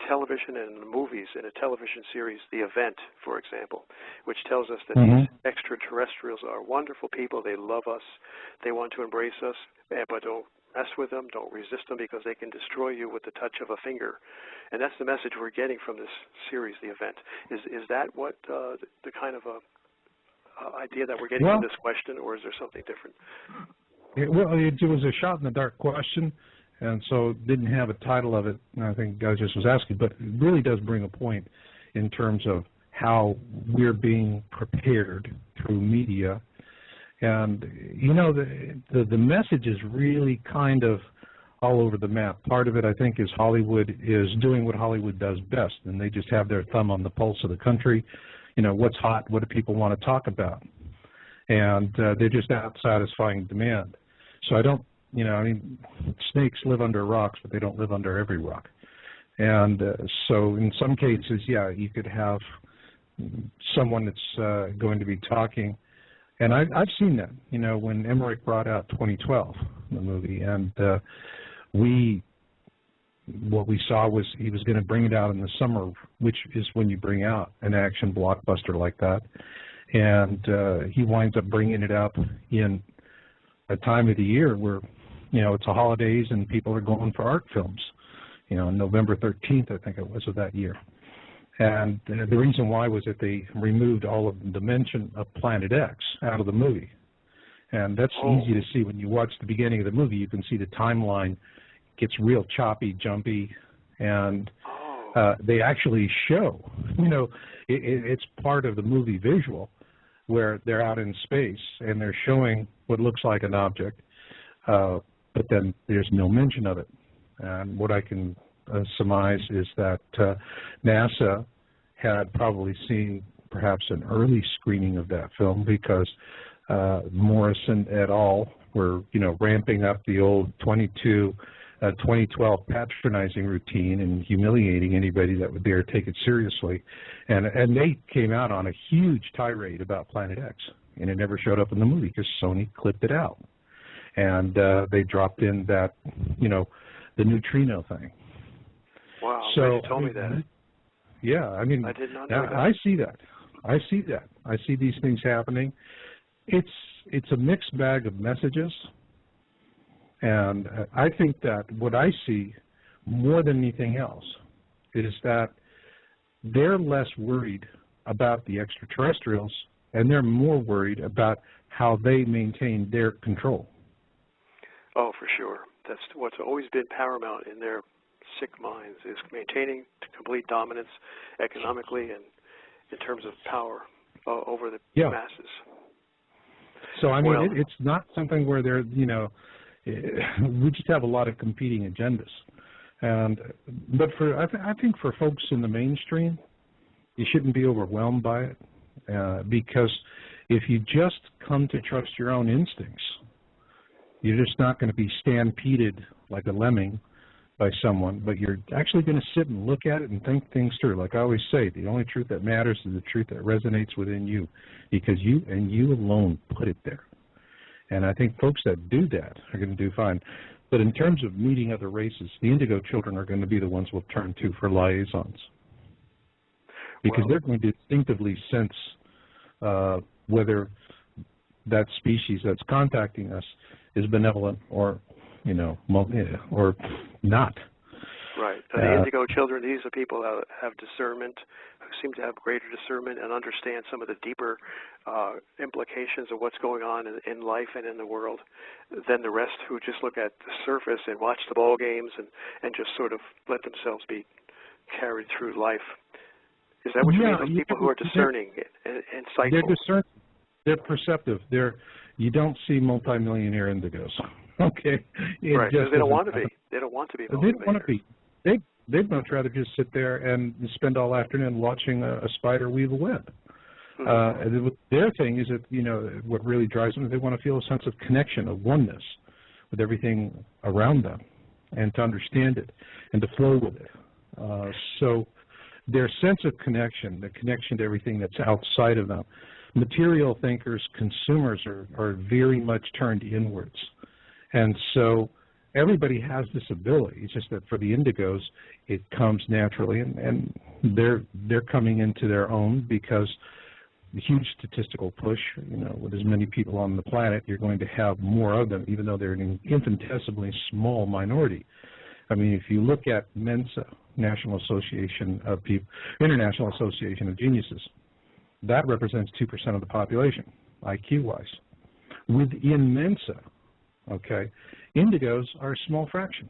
television and movies, in a television series, The Event, for example, which tells us that these extraterrestrials are wonderful people. They love us. They want to embrace us, but don't mess with them. Don't resist them, because they can destroy you with the touch of a finger. And that's the message we're getting from this series, The Event. Is that what the kind of idea that we're getting from this question, or is there something different? It was a shot-in-the-dark question, and so didn't have a title of it, and I think I just was asking, but it really does bring a point in terms of how we're being prepared through media. And, you know, the message is really kind of all over the map. Part of it, I think, is Hollywood is doing what Hollywood does best, and they just have their thumb on the pulse of the country. You know, what's hot, what do people want to talk about? And they're just out satisfying demand. So I don't, you know, I mean, snakes live under rocks, but they don't live under every rock. And so in some cases, yeah, you could have someone that's going to be talking. And I've seen that, you know, when Emmerich brought out 2012, the movie, and we what we saw was he was going to bring it out in the summer, which is when you bring out an action blockbuster like that. And he winds up bringing it out in a time of the year where, it's the holidays and people are going for art films, November 13th, I think it was, of that year. And the reason why was that they removed all of the mention of Planet X out of the movie. And that's easy to see when you watch the beginning of the movie. You can see the timeline gets real choppy, jumpy, and they actually show, it's part of the movie visual where they're out in space and they're showing what looks like an object, but then there's no mention of it. And what I can surmise is that NASA had probably seen perhaps an early screening of that film because Morrison et al. Were, ramping up the old 2012 patronizing routine and humiliating anybody that would dare take it seriously. And they came out on a huge tirade about Planet X, and it never showed up in the movie because Sony clipped it out. And they dropped in that, the neutrino thing. Wow, so, you told me that. Yeah, I mean, I did not know that. I see that. I see these things happening. It's a mixed bag of messages. And I think that what I see more than anything else is that they're less worried about the extraterrestrials and they're more worried about how they maintain their control. Oh, for sure. That's what's always been paramount in their sick minds, is maintaining complete dominance economically and in terms of power over the masses. So, I mean, it's not something where they're, we just have a lot of competing agendas. But I think for folks in the mainstream, you shouldn't be overwhelmed by it because if you just come to trust your own instincts, you're just not going to be stampeded like a lemming by someone, but you're actually going to sit and look at it and think things through. Like I always say, the only truth that matters is the truth that resonates within you, because you and you alone put it there. And I think folks that do that are going to do fine. But in terms of meeting other races, the indigo children are going to be the ones we'll turn to for liaisons, because they're going to instinctively sense whether that species that's contacting us is benevolent or, or not. Right. The indigo children, these are people that have discernment, who seem to have greater discernment and understand some of the deeper implications of what's going on in life and in the world than the rest, who just look at the surface and watch the ball games and just sort of let themselves be carried through life. Is that what you mean? Those people who are discerning and insightful. They're discerning. They're perceptive. You don't see multimillionaire indigos. Okay. Right. Because they don't want to be. They don't want to be. They don't want to be. They'd much rather just sit there and spend all afternoon watching a spider weave a web. Mm-hmm. Their thing is that, what really drives them, they want to feel a sense of connection, of oneness with everything around them, and to understand it and to flow with it. So their sense of connection, the connection to everything that's outside of them. Material thinkers, consumers are very much turned inwards. And so everybody has this ability. It's just that for the indigos, it comes naturally, and they're coming into their own because the huge statistical push, with as many people on the planet, you're going to have more of them, even though they're an infinitesimally small minority. I mean, if you look at Mensa, International Association of Geniuses, that represents 2% of the population, IQ-wise. Within Mensa, indigos are a small fraction,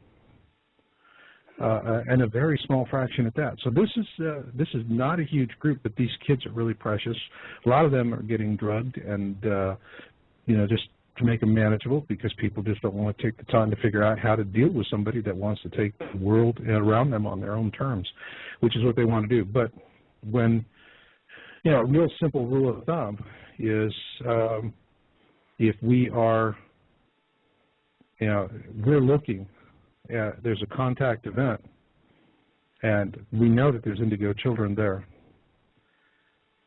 and a very small fraction at that. So this is not a huge group, but these kids are really precious. A lot of them are getting drugged, and just to make them manageable, because people just don't want to take the time to figure out how to deal with somebody that wants to take the world around them on their own terms, which is what they want to do. But when a real simple rule of thumb is if we are, we're looking at, there's a contact event, and we know that there's indigo children there.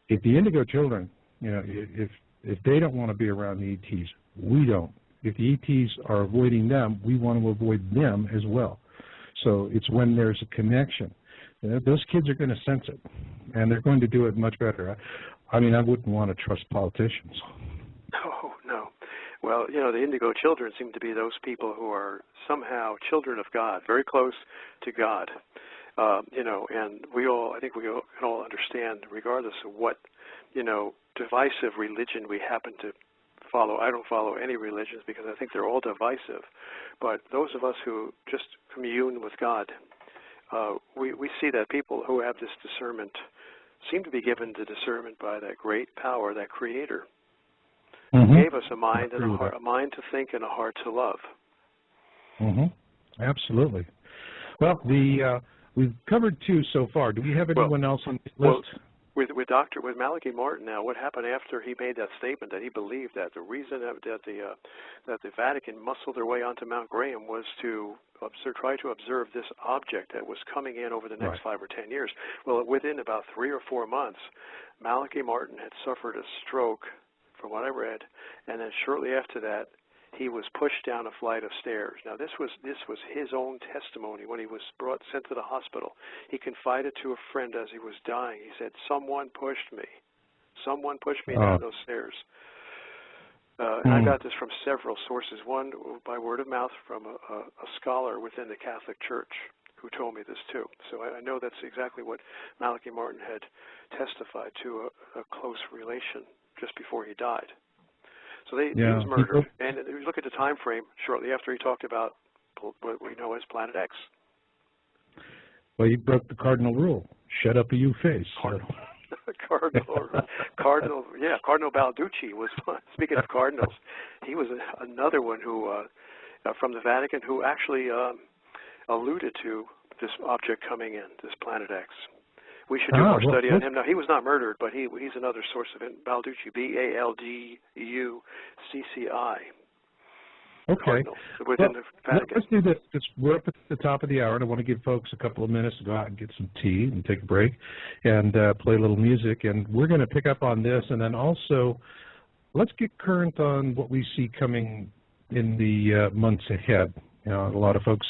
If the indigo children, if they don't want to be around the ETs, we don't. If the ETs are avoiding them, we want to avoid them as well. So it's when there's a connection. Those kids are going to sense it, and they're going to do it much better. I mean, I wouldn't want to trust politicians. Oh, no. Well, you know, the indigo children seem to be those people who are somehow children of God, very close to God. You know, and I think we can all understand, regardless of what, you know, divisive religion we happen to follow. I don't follow any religions because I think they're all divisive. But those of us who just commune with God, we see that people who have this discernment seem to be given the discernment by that great power, that Creator. Mm-hmm. He gave us a mind and a heart, a mind to think and a heart to love. Mm-hmm. Absolutely. Well, we've covered 2 so far. Do we have anyone else on the list? With Malachi Martin now, what happened after he made that statement that he believed that the reason that the Vatican muscled their way onto Mount Graham was to try to observe this object that was coming in over the next 5 or 10 years. Well, within about 3 or 4 months, Malachi Martin had suffered a stroke, from what I read, and then shortly after that, he was pushed down a flight of stairs. Now, this was his own testimony when he was sent to the hospital. He confided to a friend as he was dying. He said, "Someone pushed me. Someone pushed me down those stairs." And I got this from several sources. One by word of mouth from a scholar within the Catholic Church who told me this too. So I know that's exactly what Malachi Martin had testified to, a close relation just before he died. So he was murdered. And if you look at the time frame, shortly after he talked about what we know as Planet X. Well, you broke the cardinal rule. Shut up or you face. Cardinal Balducci was one. Speaking of cardinals, he was another one who, from the Vatican, who actually alluded to this object coming in, this Planet X. We should do more study on him. Now, he was not murdered, but he's another source of it. Balducci, Balducci. Okay. Within the Vatican. Let's do this, because we're up at the top of the hour, and I want to give folks a couple of minutes to go out and get some tea and take a break and play a little music. And we're going to pick up on this, and then also let's get current on what we see coming in the months ahead. You know, a lot of folks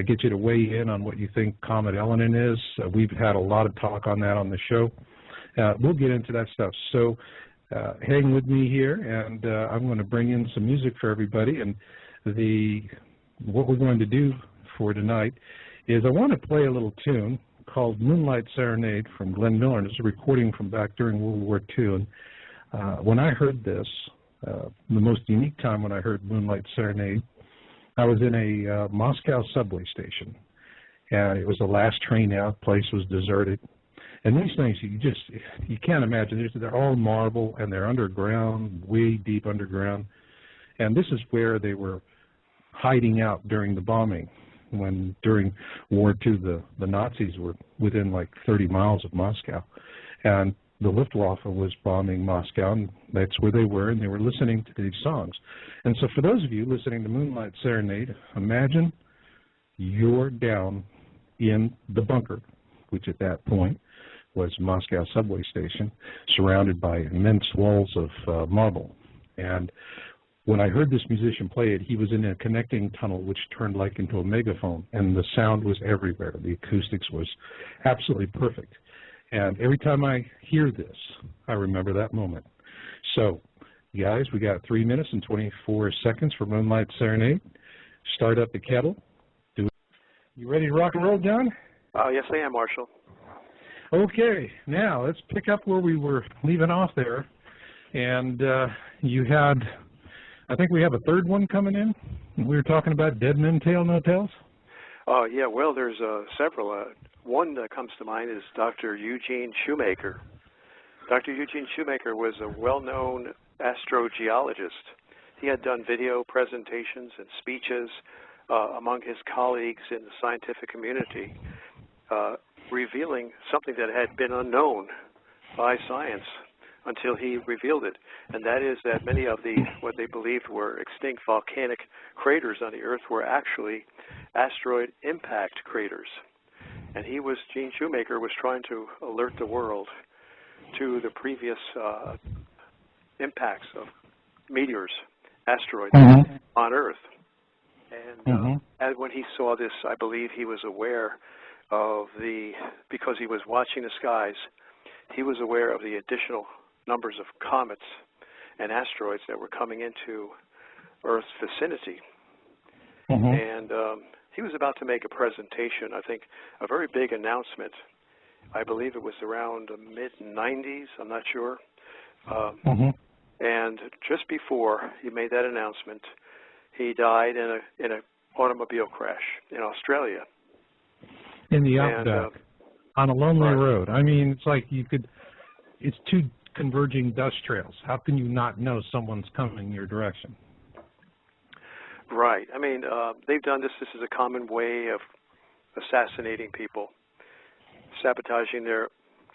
get you to weigh in on what you think Comet Elenin is. We've had a lot of talk on that on the show. We'll get into that stuff. So hang with me here, and I'm going to bring in some music for everybody. And what we're going to do for tonight is I want to play a little tune called Moonlight Serenade from Glenn Miller. And it's a recording from back during World War II. And when I heard this, the most unique time when I heard Moonlight Serenade, I was in a Moscow subway station, and it was the last train out. The place was deserted. And these things, you can't imagine. They're all marble, and they're underground, way deep underground. And this is where they were hiding out during the bombing. When during War II, the Nazis were within like 30 miles of Moscow. And the Luftwaffe was bombing Moscow, and that's where they were, and they were listening to these songs. And so for those of you listening to Moonlight Serenade, imagine you're down in the bunker, which at that point was Moscow subway station, surrounded by immense walls of marble. And when I heard this musician play it, he was in a connecting tunnel which turned like into a megaphone, and the sound was everywhere. The acoustics was absolutely perfect. And every time I hear this, I remember that moment. So, guys, we got 3 minutes and 24 seconds for Moonlight Serenade. Start up the kettle. You ready to rock and roll, John? Yes, I am, Marshall. Okay, now let's pick up where we were leaving off there. And you had, I think we have a third one coming in. We were talking about Dead Men Tell No Tales. Yeah, well, there's several. One that comes to mind is Dr. Eugene Shoemaker. Dr. Eugene Shoemaker was a well-known astrogeologist. He had done video presentations and speeches among his colleagues in the scientific community, revealing something that had been unknown by science until he revealed it, and that is that many of what they believed were extinct volcanic craters on the Earth were actually asteroid impact craters. And Gene Shoemaker was trying to alert the world to the previous impacts of meteors, asteroids on Earth. And when he saw this, I believe he was aware of because he was watching the skies, he was aware of the additional numbers of comets and asteroids that were coming into Earth's vicinity. And he was about to make a presentation, I think, a very big announcement. I believe it was around the mid-90s, I'm not sure. And just before he made that announcement, he died in an automobile crash in Australia. In the outback, on a lonely road. I mean, it's like it's two converging dust trails. How can you not know someone's coming your direction? Right. I mean, they've done this. This is a common way of assassinating people, sabotaging their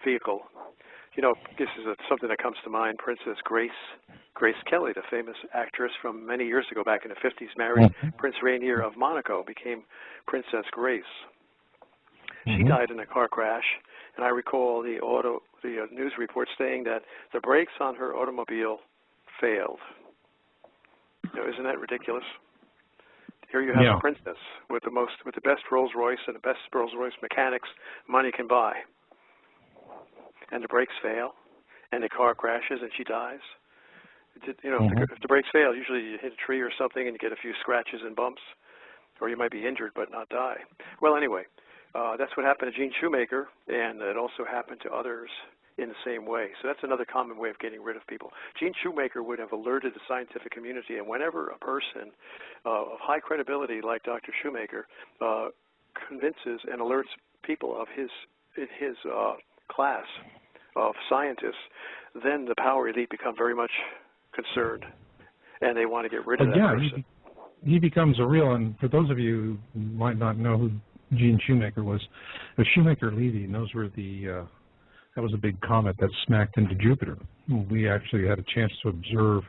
vehicle. You know, this is something that comes to mind. Princess Grace Kelly, the famous actress from many years ago, back in the 50s, married Prince Rainier of Monaco, became Princess Grace. She died in a car crash, and I recall the news report saying that the brakes on her automobile failed. You know, isn't that ridiculous? Here you have a princess with the best Rolls Royce and the best Rolls Royce mechanics money can buy, and the brakes fail, and the car crashes, and she dies. You know, if the brakes fail, usually you hit a tree or something, and you get a few scratches and bumps, or you might be injured but not die. Well, anyway, that's what happened to Gene Shoemaker, and it also happened to others in the same way. So that's another common way of getting rid of people. Gene Shoemaker would have alerted the scientific community, and whenever a person of high credibility like Dr. Shoemaker convinces and alerts people of his class of scientists, then the power elite become very much concerned, and they want to get rid of that person. He becomes a real, and for those of you who might not know who Gene Shoemaker was, the Shoemaker-Levy, and those were that was a big comet that smacked into Jupiter. We actually had a chance to observe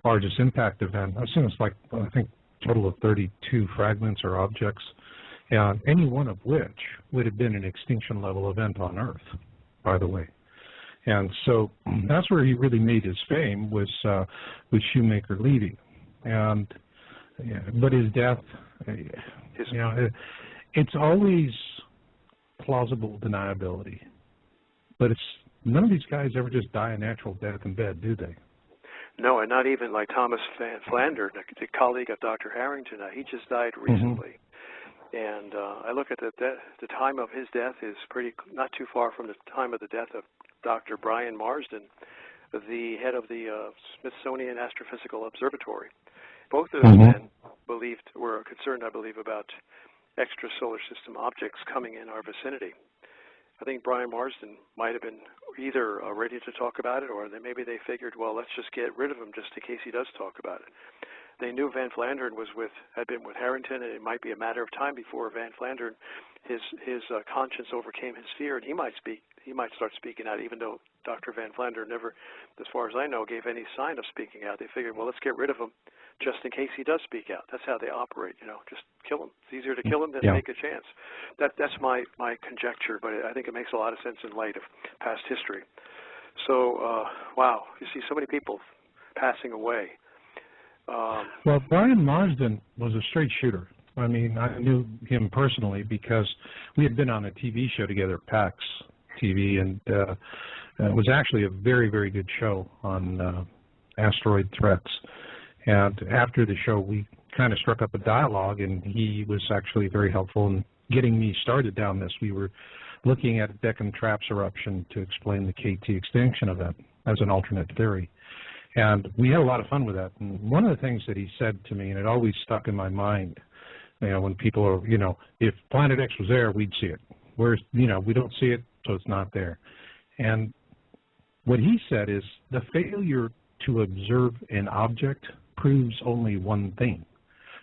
largest impact event. I've seen it's like, I think, a total of 32 fragments or objects, and any one of which would have been an extinction level event on Earth, by the way. And so that's where he really made his fame, was with Shoemaker-Levy. And but his death, you know, it's always plausible deniability. But none of these guys ever just die a natural death in bed, do they? No, and not even like Thomas Van Flandern, the colleague of Dr. Harrington. He just died recently. And I look at the time of his death is not too far from the time of the death of Dr. Brian Marsden, the head of the Smithsonian Astrophysical Observatory. Both of those men were concerned, I believe, about extrasolar system objects coming in our vicinity. I think Brian Marsden might have been either ready to talk about it, or maybe they figured, well, let's just get rid of him just in case he does talk about it. They knew Van Flandern had been with Harrington, and it might be a matter of time before Van Flandern, his conscience overcame his fear, and he might start speaking out, even though Dr. Van Flandern never, as far as I know, gave any sign of speaking out. They figured, well, let's get rid of him just in case he does speak out. That's how they operate, you know, just kill him. It's easier to kill him than take a chance. That's my conjecture, but I think it makes a lot of sense in light of past history. So, wow, you see so many people passing away. Well, Brian Marsden was a straight shooter. I mean, I knew him personally because we had been on a TV show together, PAX TV, and it was actually a very, very good show on asteroid threats. And after the show, we kind of struck up a dialogue, and he was actually very helpful in getting me started down this. We were looking at Deccan Traps eruption to explain the KT extinction event as an alternate theory. And we had a lot of fun with that. And one of the things that he said to me, and it always stuck in my mind, you know, when people are, you know, if Planet X was there, we'd see it. Whereas, you know, we don't see it, so it's not there. And what he said is the failure to observe an object proves only one thing.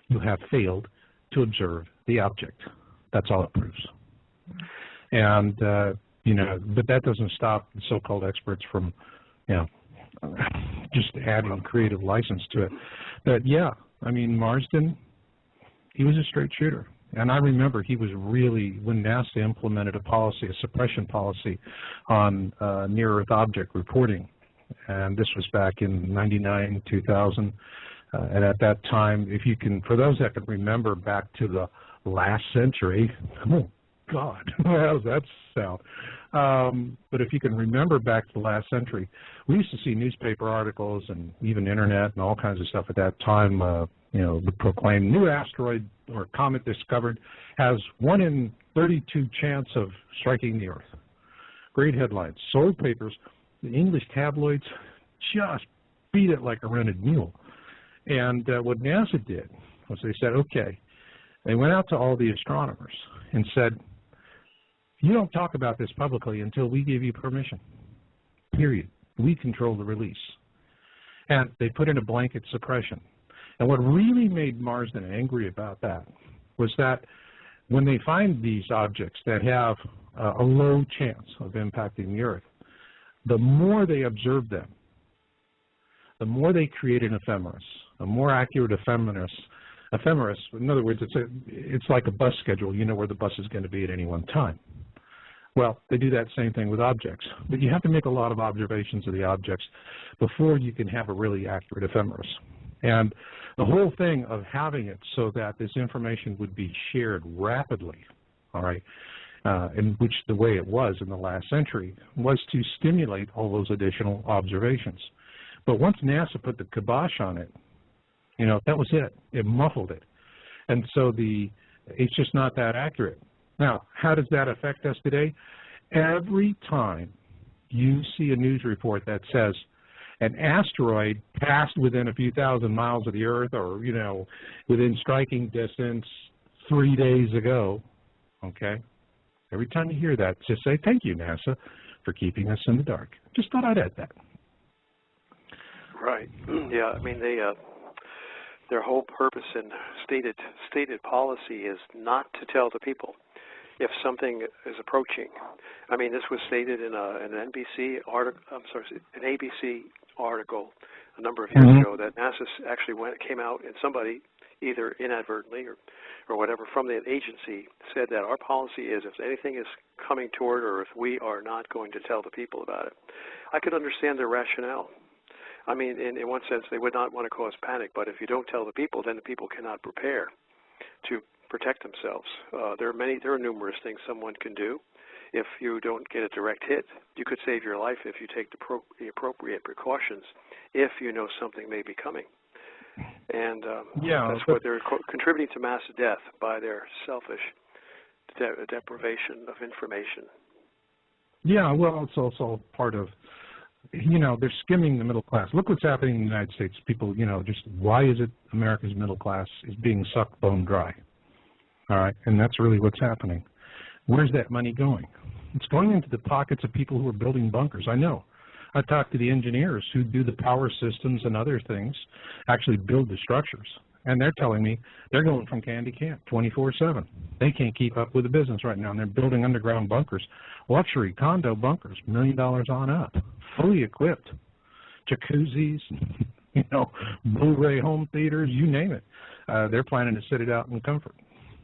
You have failed to observe the object. That's all it proves. And, you know, but that doesn't stop the so-called experts from, you know, just adding creative license to it. But, yeah, I mean, Marsden, he was a straight shooter. And I remember he was really, when NASA implemented a suppression policy on near-Earth object reporting, and this was back in 99, 2000, And at that time, if you can, for those that can remember back to the last century, oh God, how does that sound? But if you can remember back to the last century, we used to see newspaper articles and even internet and all kinds of stuff at that time, would proclaim new asteroid or comet discovered has 1 in 32 chance of striking the Earth. Great headlines. Sold papers. The English tabloids just beat it like a rented mule. And what NASA did was they said, okay, they went out to all the astronomers and said, you don't talk about this publicly until we give you permission, period. We control the release. And they put in a blanket suppression. And what really made Marsden angry about that was that when they find these objects that have a low chance of impacting the Earth, the more they observe them, the more they create an ephemeris, a more accurate ephemeris. In other words, it's like a bus schedule. You know where the bus is going to be at any one time. Well, they do that same thing with objects. But you have to make a lot of observations of the objects before you can have a really accurate ephemeris. And the whole thing of having it so that this information would be shared rapidly, all right, in which the way it was in the last century, was to stimulate all those additional observations. But once NASA put the kibosh on it, that was it. It muffled it. And so it's just not that accurate. Now, how does that affect us today? Every time you see a news report that says an asteroid passed within a few thousand miles of the Earth or, within striking distance 3 days ago, okay? Every time you hear that, just say, thank you, NASA, for keeping us in the dark. Just thought I'd add that. Right. Yeah, I mean, their whole purpose and stated policy is not to tell the people if something is approaching. I mean, this was stated in an NBC article. An ABC article a number of years ago that NASA actually came out and somebody, either inadvertently or whatever, from the agency said that our policy is if anything is coming toward Earth, we are not going to tell the people about it. I could understand their rationale. I mean, in one sense, they would not want to cause panic, but if you don't tell the people, then the people cannot prepare to protect themselves. There are numerous things someone can do. If you don't get a direct hit, you could save your life if you take the appropriate precautions if you know something may be coming. And that's what they're contributing to mass death by their selfish deprivation of information. Yeah, well, it's also part of, they're skimming the middle class. Look what's happening in the United States. People, just why is it America's middle class is being sucked bone dry? All right, and that's really what's happening. Where's that money going? It's going into the pockets of people who are building bunkers. I know. I talked to the engineers who do the power systems and other things, actually build the structures. And they're telling me they're going from can to can 24/7. They can't keep up with the business right now, and they're building underground bunkers, luxury condo bunkers, $1 million on up, fully equipped, jacuzzis, Blu-ray home theaters, you name it. They're planning to sit it out in comfort.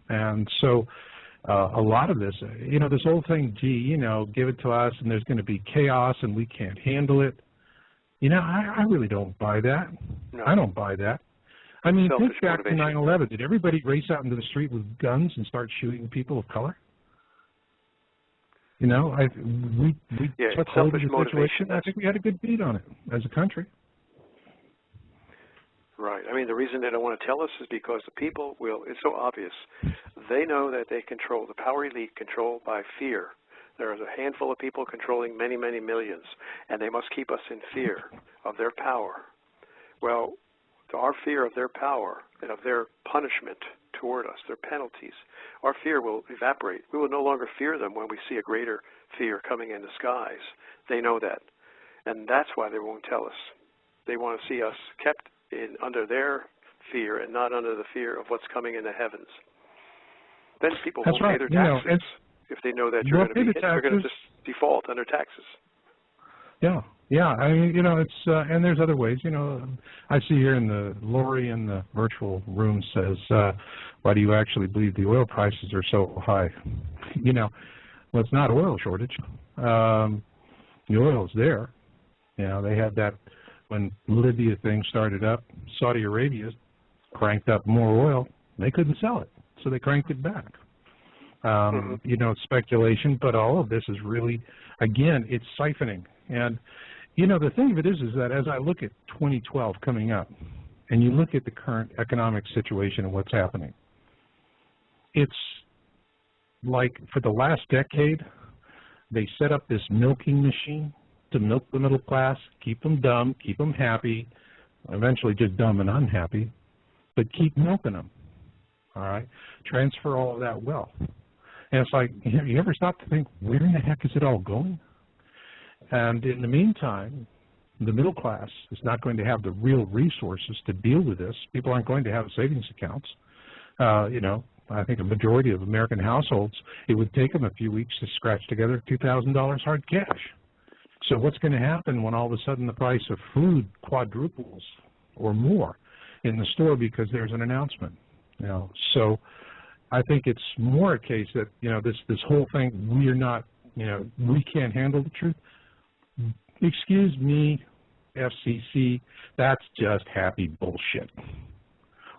And so a lot of this, this whole thing, give it to us and there's going to be chaos and we can't handle it. I really don't buy that. No. I don't buy that. I mean, think back to 9/11. Did everybody race out into the street with guns and start shooting people of color? We took hold of the situation. I think we had a good beat on it as a country. Right. I mean, the reason they don't want to tell us is because the people it's so obvious. They know that they control, the power elite control by fear. There is a handful of people controlling many, many millions, and they must keep us in fear of their power. Well, our fear of their power and of their punishment toward us, their penalties, our fear will evaporate. We will no longer fear them when we see a greater fear coming in the skies. They know that. And that's why they won't tell us. They want to see us kept under their fear and not under the fear of what's coming in the heavens. Then people won't pay their taxes. If they know that you're going to be hit, they're going to just default under taxes. Yeah. I mean, it's and there's other ways. I see here in the Lori in the virtual room says, "Why do you actually believe the oil prices are so high?" Well, it's not oil shortage. The oil's there. They had that when Libya thing started up, Saudi Arabia cranked up more oil. They couldn't sell it, so they cranked it back. You know, it's speculation, but all of this is really, again, it's siphoning. And, you know, the thing of it is that as I look at 2012 coming up, and you look at the current economic situation and what's happening, it's like for the last decade, they set up this milking machine to milk the middle class, keep them dumb, keep them happy, eventually just dumb and unhappy, but keep milking them, all right? Transfer all of that wealth. And it's like, you ever stop to think, where in the heck is it all going? And in the meantime, the middle class is not going to have the real resources to deal with this. People aren't going to have savings accounts. You know, I think a majority of American households, it would take them a few weeks to scratch together $2,000 hard cash. So what's going to happen when all of a sudden the price of food quadruples or more in the store because there's an announcement? You know, so I think it's more a case that, you know, this whole thing, we're not, you know, we can't handle the truth. Excuse me, FCC, that's just happy bullshit.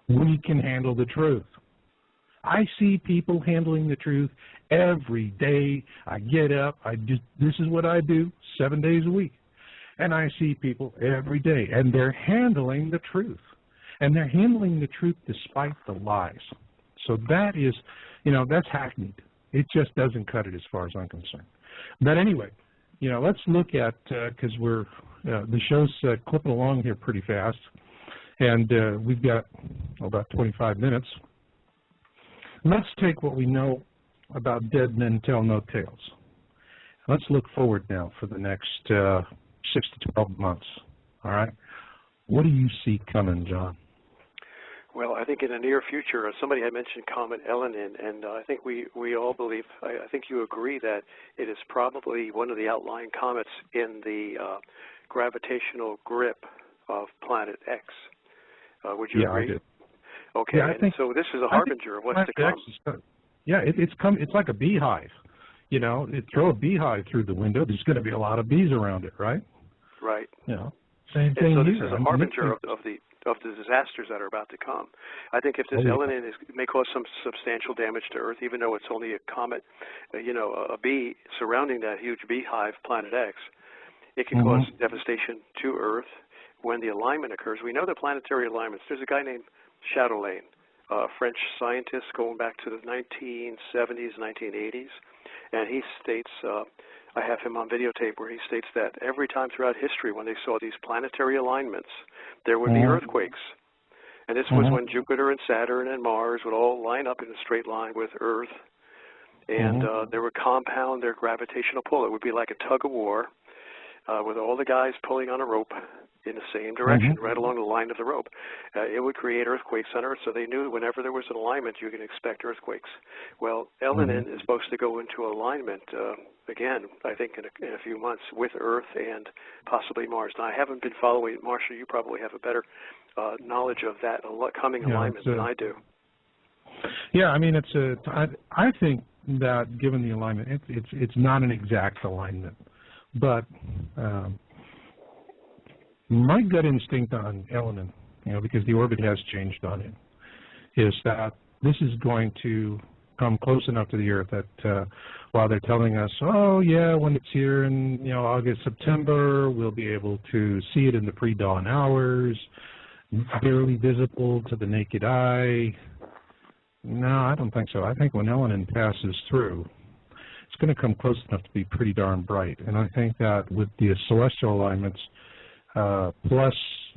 We can handle the truth. I see people handling the truth every day. I get up, this is what I do 7 days a week. And I see people every day, and they're handling the truth. And they're handling the truth despite the lies. So that is, you know, that's hackneyed. It just doesn't cut it as far as I'm concerned. But anyway, you know, let's look at, because we're, the show's clipping along here pretty fast, and we've got about 25 minutes. Let's take what we know about dead men tell no tales. Let's look forward now for the next 6 to 12 months, all right? What do you see coming, John? Well, I think in the near future, somebody had mentioned Comet Elenin, and I think we all believe, I think you agree that it is probably one of the outlying comets in the gravitational grip of Planet X. Would you agree? I do. Okay, yeah, I think, so this is a harbinger of what's to come. Yeah, it's like a beehive. You know, throw a beehive through the window, there's going to be a lot of bees around it, right? Right. You know, same thing so here. this is a harbinger of the disasters that are about to come. I think if this Elenin may cause some substantial damage to Earth, even though it's only a comet, you know, a bee surrounding that huge beehive, Planet X, it can cause devastation to Earth when the alignment occurs. We know the planetary alignments. There's a guy named Chatelain, a French scientist going back to the 1970s, 1980s, and he states, I have him on videotape where he states that every time throughout history when they saw these planetary alignments, there would be earthquakes. And this was when Jupiter and Saturn and Mars would all line up in a straight line with Earth, and they would compound their gravitational pull. It would be like a tug of war with all the guys pulling on a rope in the same direction, right along the line of the rope. It would create earthquakes on Earth, so they knew whenever there was an alignment, you can expect earthquakes. Well, Elenin is supposed to go into alignment, again, I think in a few months, with Earth and possibly Mars. Now, I haven't been following it. Marshall, you probably have a better knowledge of that coming alignment than I do. Yeah, I mean, I think that given the alignment, it's not an exact alignment, but my gut instinct on Elenin, you know, because the orbit has changed on it, is that this is going to come close enough to the Earth that while they're telling us, oh yeah, when it's here in, you know, August, September, we'll be able to see it in the pre-dawn hours, barely visible to the naked eye. No, I don't think so. I think when Elenin passes through, it's going to come close enough to be pretty darn bright. And I think that with the celestial alignments, plus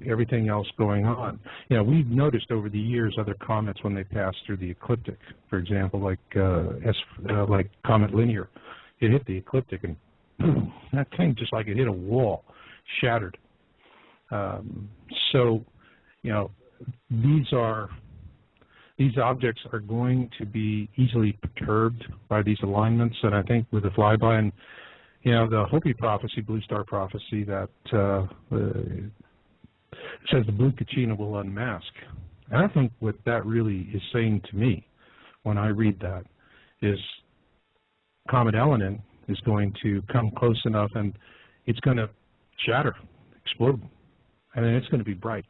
everything else going on. You know, we've noticed over the years other comets when they pass through the ecliptic, for example, like Comet Linear. It hit the ecliptic and boom, that thing just like it hit a wall, shattered. So, you know, these objects are going to be easily perturbed by these alignments, and I think with the flyby and you know, the Hopi prophecy, Blue Star prophecy, that says the blue Kachina will unmask. And I think what that really is saying to me when I read that is Comet Elenin is going to come close enough and it's going to shatter, explode. I mean, it's going to be bright.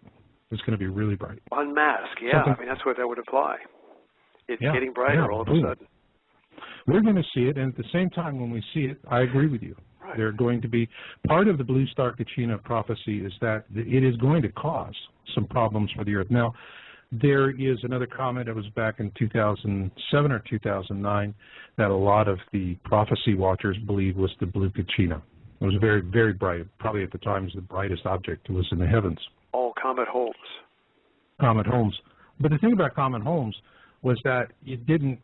It's going to be really bright. Unmask, yeah. I mean, that's what that would imply. It's getting brighter all of a sudden. We're going to see it, and at the same time when we see it, I agree with you. Right. They're going to be, part of the Blue Star Kachina prophecy is that it is going to cause some problems for the Earth. Now, there is another comment that was back in 2007 or 2009 that a lot of the prophecy watchers believed was the Blue Kachina. It was very, very bright. Probably at the time was the brightest object that was in the heavens. Oh, Comet Holmes. Comet Holmes. But the thing about Comet Holmes was that it didn't,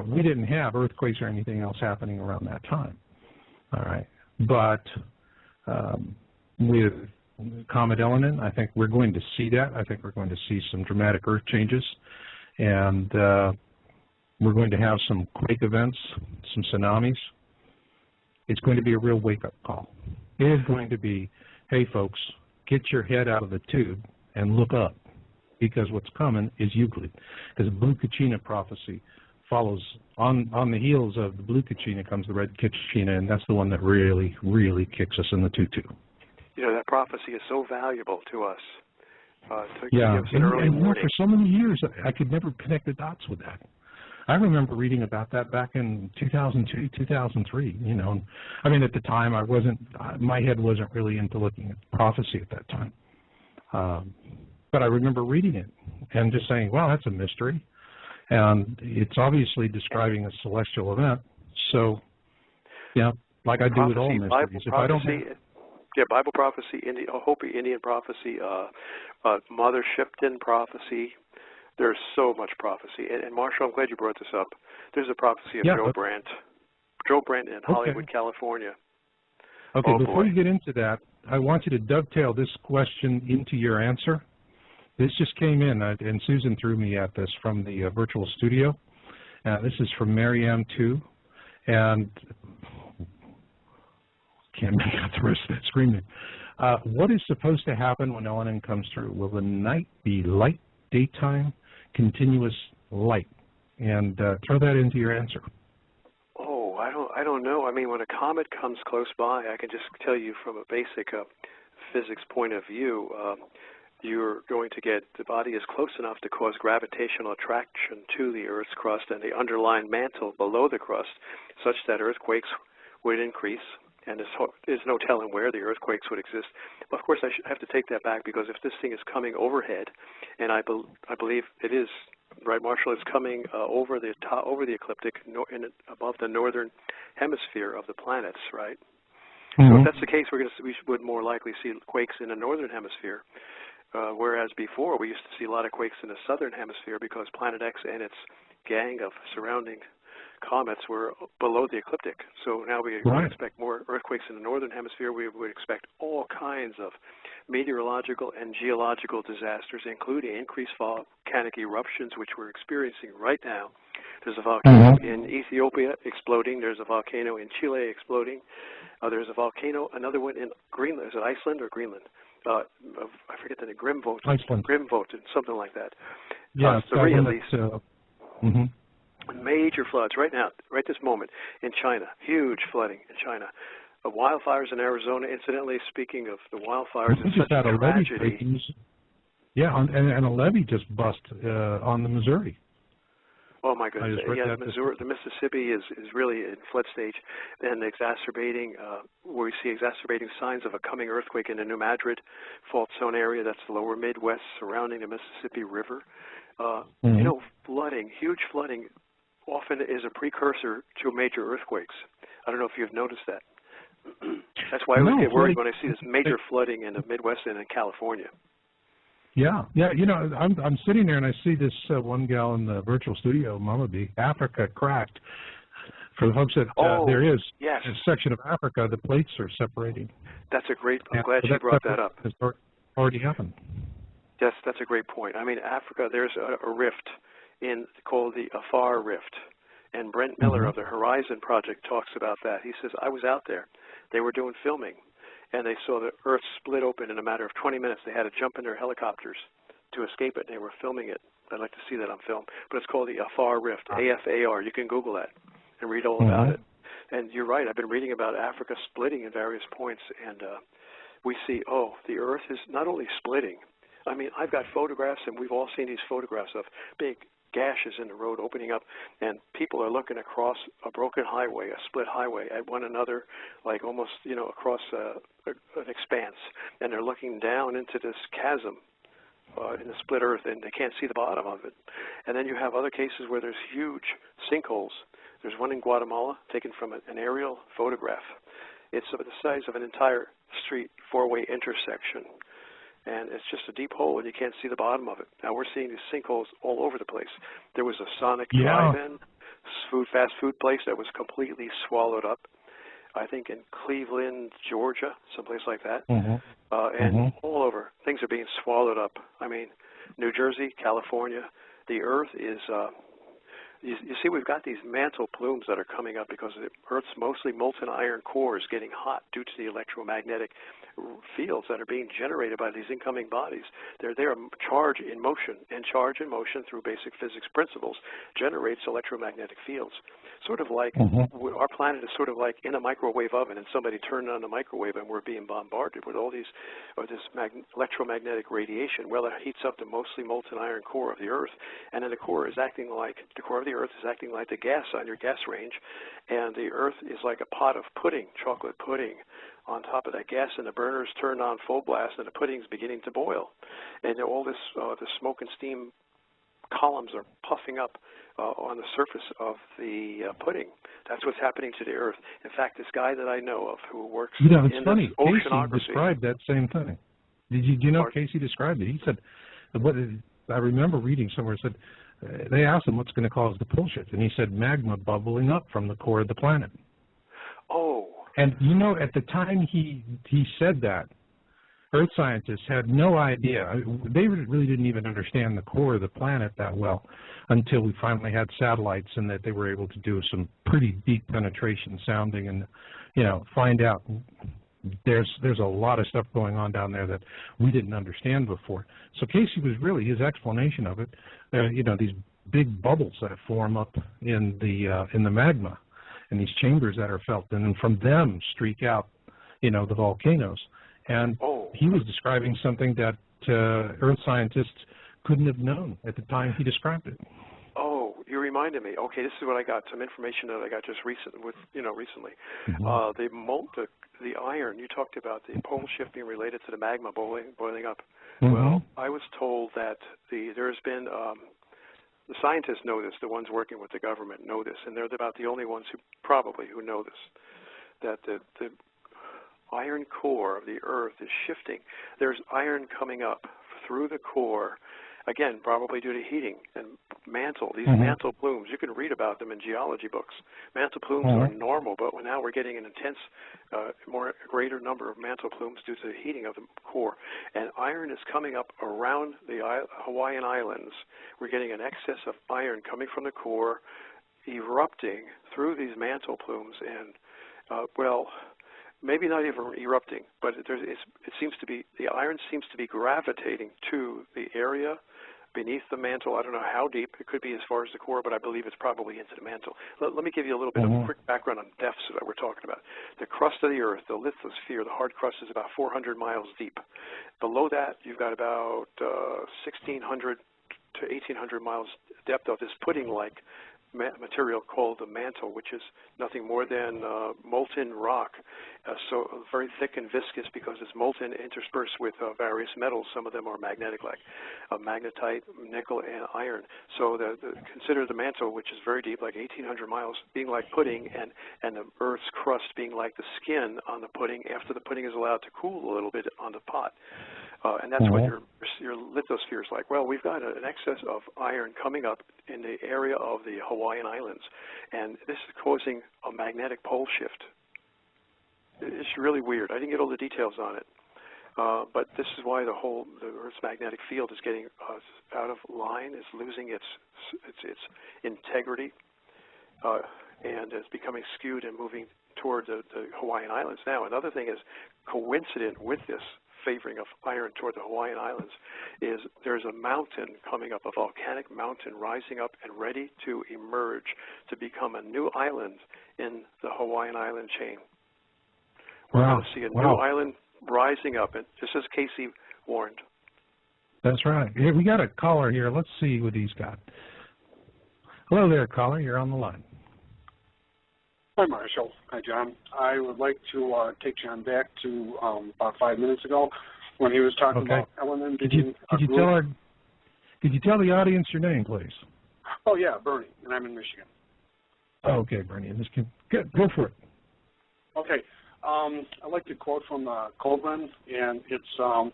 we didn't have earthquakes or anything else happening around that time. All right. But with Comet Elenin, I think we're going to see that. I think we're going to see some dramatic earth changes. And we're going to have some quake events, some tsunamis. It's going to be a real wake-up call. It is going to be, hey, folks, get your head out of the tube and look up, because what's coming is Euclid. Because the Blue Kachina prophecy follows on the heels of the Blue Kachina comes the Red Kachina, and that's the one that really, really kicks us in the tutu. That prophecy is so valuable to us. To give us an early warning. For so many years, I could never connect the dots with that. I remember reading about that back in 2002, 2003, I mean, at the time, my head wasn't really into looking at prophecy at that time. But I remember reading it and just saying, wow, that's a mystery. And it's obviously describing a celestial event. So, like I do with all mysteries. If I don't Bible prophecy, Hopi Indian prophecy, Mother Shipton prophecy. There's so much prophecy. And Marshall, I'm glad you brought this up. There's a prophecy of Joe Brandt. Joe Brandt in Hollywood, California. Okay, before you get into that, I want you to dovetail this question into your answer. This just came in, and Susan threw me at this from the virtual studio. This is from Marianne 2, and can't make out the rest of that screen. What is supposed to happen when Elenin comes through? Will the night be light, daytime, continuous light? And throw that into your answer. Oh, I don't know. I mean, when a comet comes close by, I can just tell you from a basic physics point of view, you're going to get, the body is close enough to cause gravitational attraction to the Earth's crust and the underlying mantle below the crust, such that earthquakes would increase. And there's no telling where the earthquakes would exist. But of course, I have to take that back, because if this thing is coming overhead, and I believe it is, right, Marshall, it's coming over the ecliptic, above the northern hemisphere of the planets, right? So if that's the case, we would more likely see quakes in the northern hemisphere, whereas before we used to see a lot of quakes in the southern hemisphere, because Planet X and its gang of surrounding comets were below the ecliptic. So now we would expect more earthquakes in the northern hemisphere. We would expect all kinds of meteorological and geological disasters, including increased volcanic eruptions, which we're experiencing right now. There's a volcano in Ethiopia exploding. There's a volcano in Chile exploding. There's a volcano, another one in Greenland. Is it Iceland or Greenland? I forget the name. Grimvoten, something like that. Yeah, three at least. Major floods right now, right this moment in China. Huge flooding in China. Wildfires in Arizona. Incidentally, speaking of the wildfires, it's such a tragedy. And a levee just bust on the Missouri. Oh my goodness! Yeah, the Mississippi is really in flood stage, and exacerbating. Where we see exacerbating signs of a coming earthquake in the New Madrid fault zone area. That's the lower Midwest surrounding the Mississippi River. Flooding, huge flooding, often is a precursor to major earthquakes. I don't know if you've noticed that. That's why I always get worried when I see this major flooding in the Midwest and in California. Yeah. I'm sitting there and I see this one gal in the virtual studio, Mama B, Africa cracked. For the folks that there is a section of Africa, the plates are separating. That's a great. I'm glad you brought that up. Has already happened. Yes, that's a great point. I mean, Africa, there's a rift called the Afar Rift, and Brent Miller of the Horizon Project talks about that. He says, I was out there. They were doing filming, and they saw the Earth split open in a matter of 20 minutes. They had to jump in their helicopters to escape it. They were filming it. I'd like to see that on film. But it's called the Afar Rift, AFAR. You can Google that and read all about it. And you're right. I've been reading about Africa splitting in various points, and we see, oh, the Earth is not only splitting. I mean, I've got photographs, and we've all seen these photographs of big gashes in the road opening up, and people are looking across a broken highway, a split highway, at one another, like almost, you know, across an expanse, and they're looking down into this chasm in the split Earth, and they can't see the bottom of it. And then you have other cases where there's huge sinkholes. There's one in Guatemala taken from an aerial photograph. It's the size of an entire street, four-way intersection. And it's just a deep hole, and you can't see the bottom of it. Now, we're seeing these sinkholes all over the place. There was a Sonic drive-in, fast food place that was completely swallowed up, I think in Cleveland, Georgia, someplace like that. And all over, things are being swallowed up. I mean, New Jersey, California, the Earth is... You see, we've got these mantle plumes that are coming up because the Earth's mostly molten iron core is getting hot due to the electromagnetic fields that are being generated by these incoming bodies. They're charge in motion, and charge in motion through basic physics principles generates electromagnetic fields. Sort of like our planet is sort of like in a microwave oven, and somebody turned on the microwave, and we're being bombarded with all these, or this electromagnetic radiation. Well, it heats up the mostly molten iron core of the Earth, and then the core of the Earth is acting like the gas on your gas range, and the Earth is like a pot of pudding, chocolate pudding, on top of that gas, and the burner's turned on full blast, and the pudding's beginning to boil, and all this the smoke and steam columns are puffing up on the surface of the pudding. That's what's happening to the Earth. In fact, this guy that I know of who works in funny. oceanography Casey described that same thing. Did you know Casey described it? He said, I remember reading somewhere, said, they asked him what's going to cause the pull shift, and he said magma bubbling up from the core of the planet. Oh. And, you know, at the time he said that, Earth scientists had no idea. They really didn't even understand the core of the planet that well until we finally had satellites and that they were able to do some pretty deep penetration sounding and, you know, find out there's a lot of stuff going on down there that we didn't understand before. So Casey was really, his explanation of it, you know, these big bubbles that form up in the magma and these chambers that are felt, and then from them streak out, you know, the volcanoes. And he was describing something that Earth scientists couldn't have known at the time he described it. Oh, you reminded me. Okay, this is what I got, some information that I got just recently. The iron, you talked about the pole shift being related to the magma boiling up. Well, I was told that there's been, the scientists know this, the ones working with the government know this, and they're about the only ones who know this, that the iron core of the Earth is shifting. There's iron coming up through the core, again, probably due to heating and mantle. These mantle plumes, you can read about them in geology books. Mantle plumes are normal, but now we're getting an intense, greater number of mantle plumes due to the heating of the core. And iron is coming up around the Hawaiian Islands. We're getting an excess of iron coming from the core, erupting through these mantle plumes, and, maybe not even erupting, but it seems to be, the iron seems to be gravitating to the area beneath the mantle. I don't know how deep. It could be as far as the core, but I believe it's probably into the mantle. Let me give you a little bit of a quick background on depths that we're talking about. The crust of the Earth, the lithosphere, the hard crust, is about 400 miles deep. Below that, you've got about 1,600 to 1,800 miles depth of this pudding-like material called the mantle, which is nothing more than molten rock, so very thick and viscous because it's molten, interspersed with various metals. Some of them are magnetic, like magnetite, nickel, and iron. So consider the mantle, which is very deep, like 1,800 miles, being like pudding, and the Earth's crust being like the skin on the pudding after the pudding is allowed to cool a little bit on the pot. And that's what your lithosphere is like. Well, we've got an excess of iron coming up in the area of the Hawaiian Islands, and this is causing a magnetic pole shift. It's really weird. I didn't get all the details on it, but this is why the Earth's magnetic field is getting out of line, is losing its integrity, and is becoming skewed and moving toward the Hawaiian Islands. Now, another thing is coincident with this favoring of iron toward the Hawaiian Islands is there's a mountain coming up, a volcanic mountain rising up and ready to emerge to become a new island in the Hawaiian island chain. We're going to see a new island rising up, and just as Casey warned. That's right. Here, we got a caller here. Let's see what he's got. Hello there, caller. You're on the line. Hi, Marshall. Hi, John. I would like to take John back to about 5 minutes ago when he was talking about element being could you tell the audience your name, please? Oh, yeah, Bernie, and I'm in Michigan. Okay, Bernie. Good. Go for it. Okay. I'd like to quote from Coleman, and it's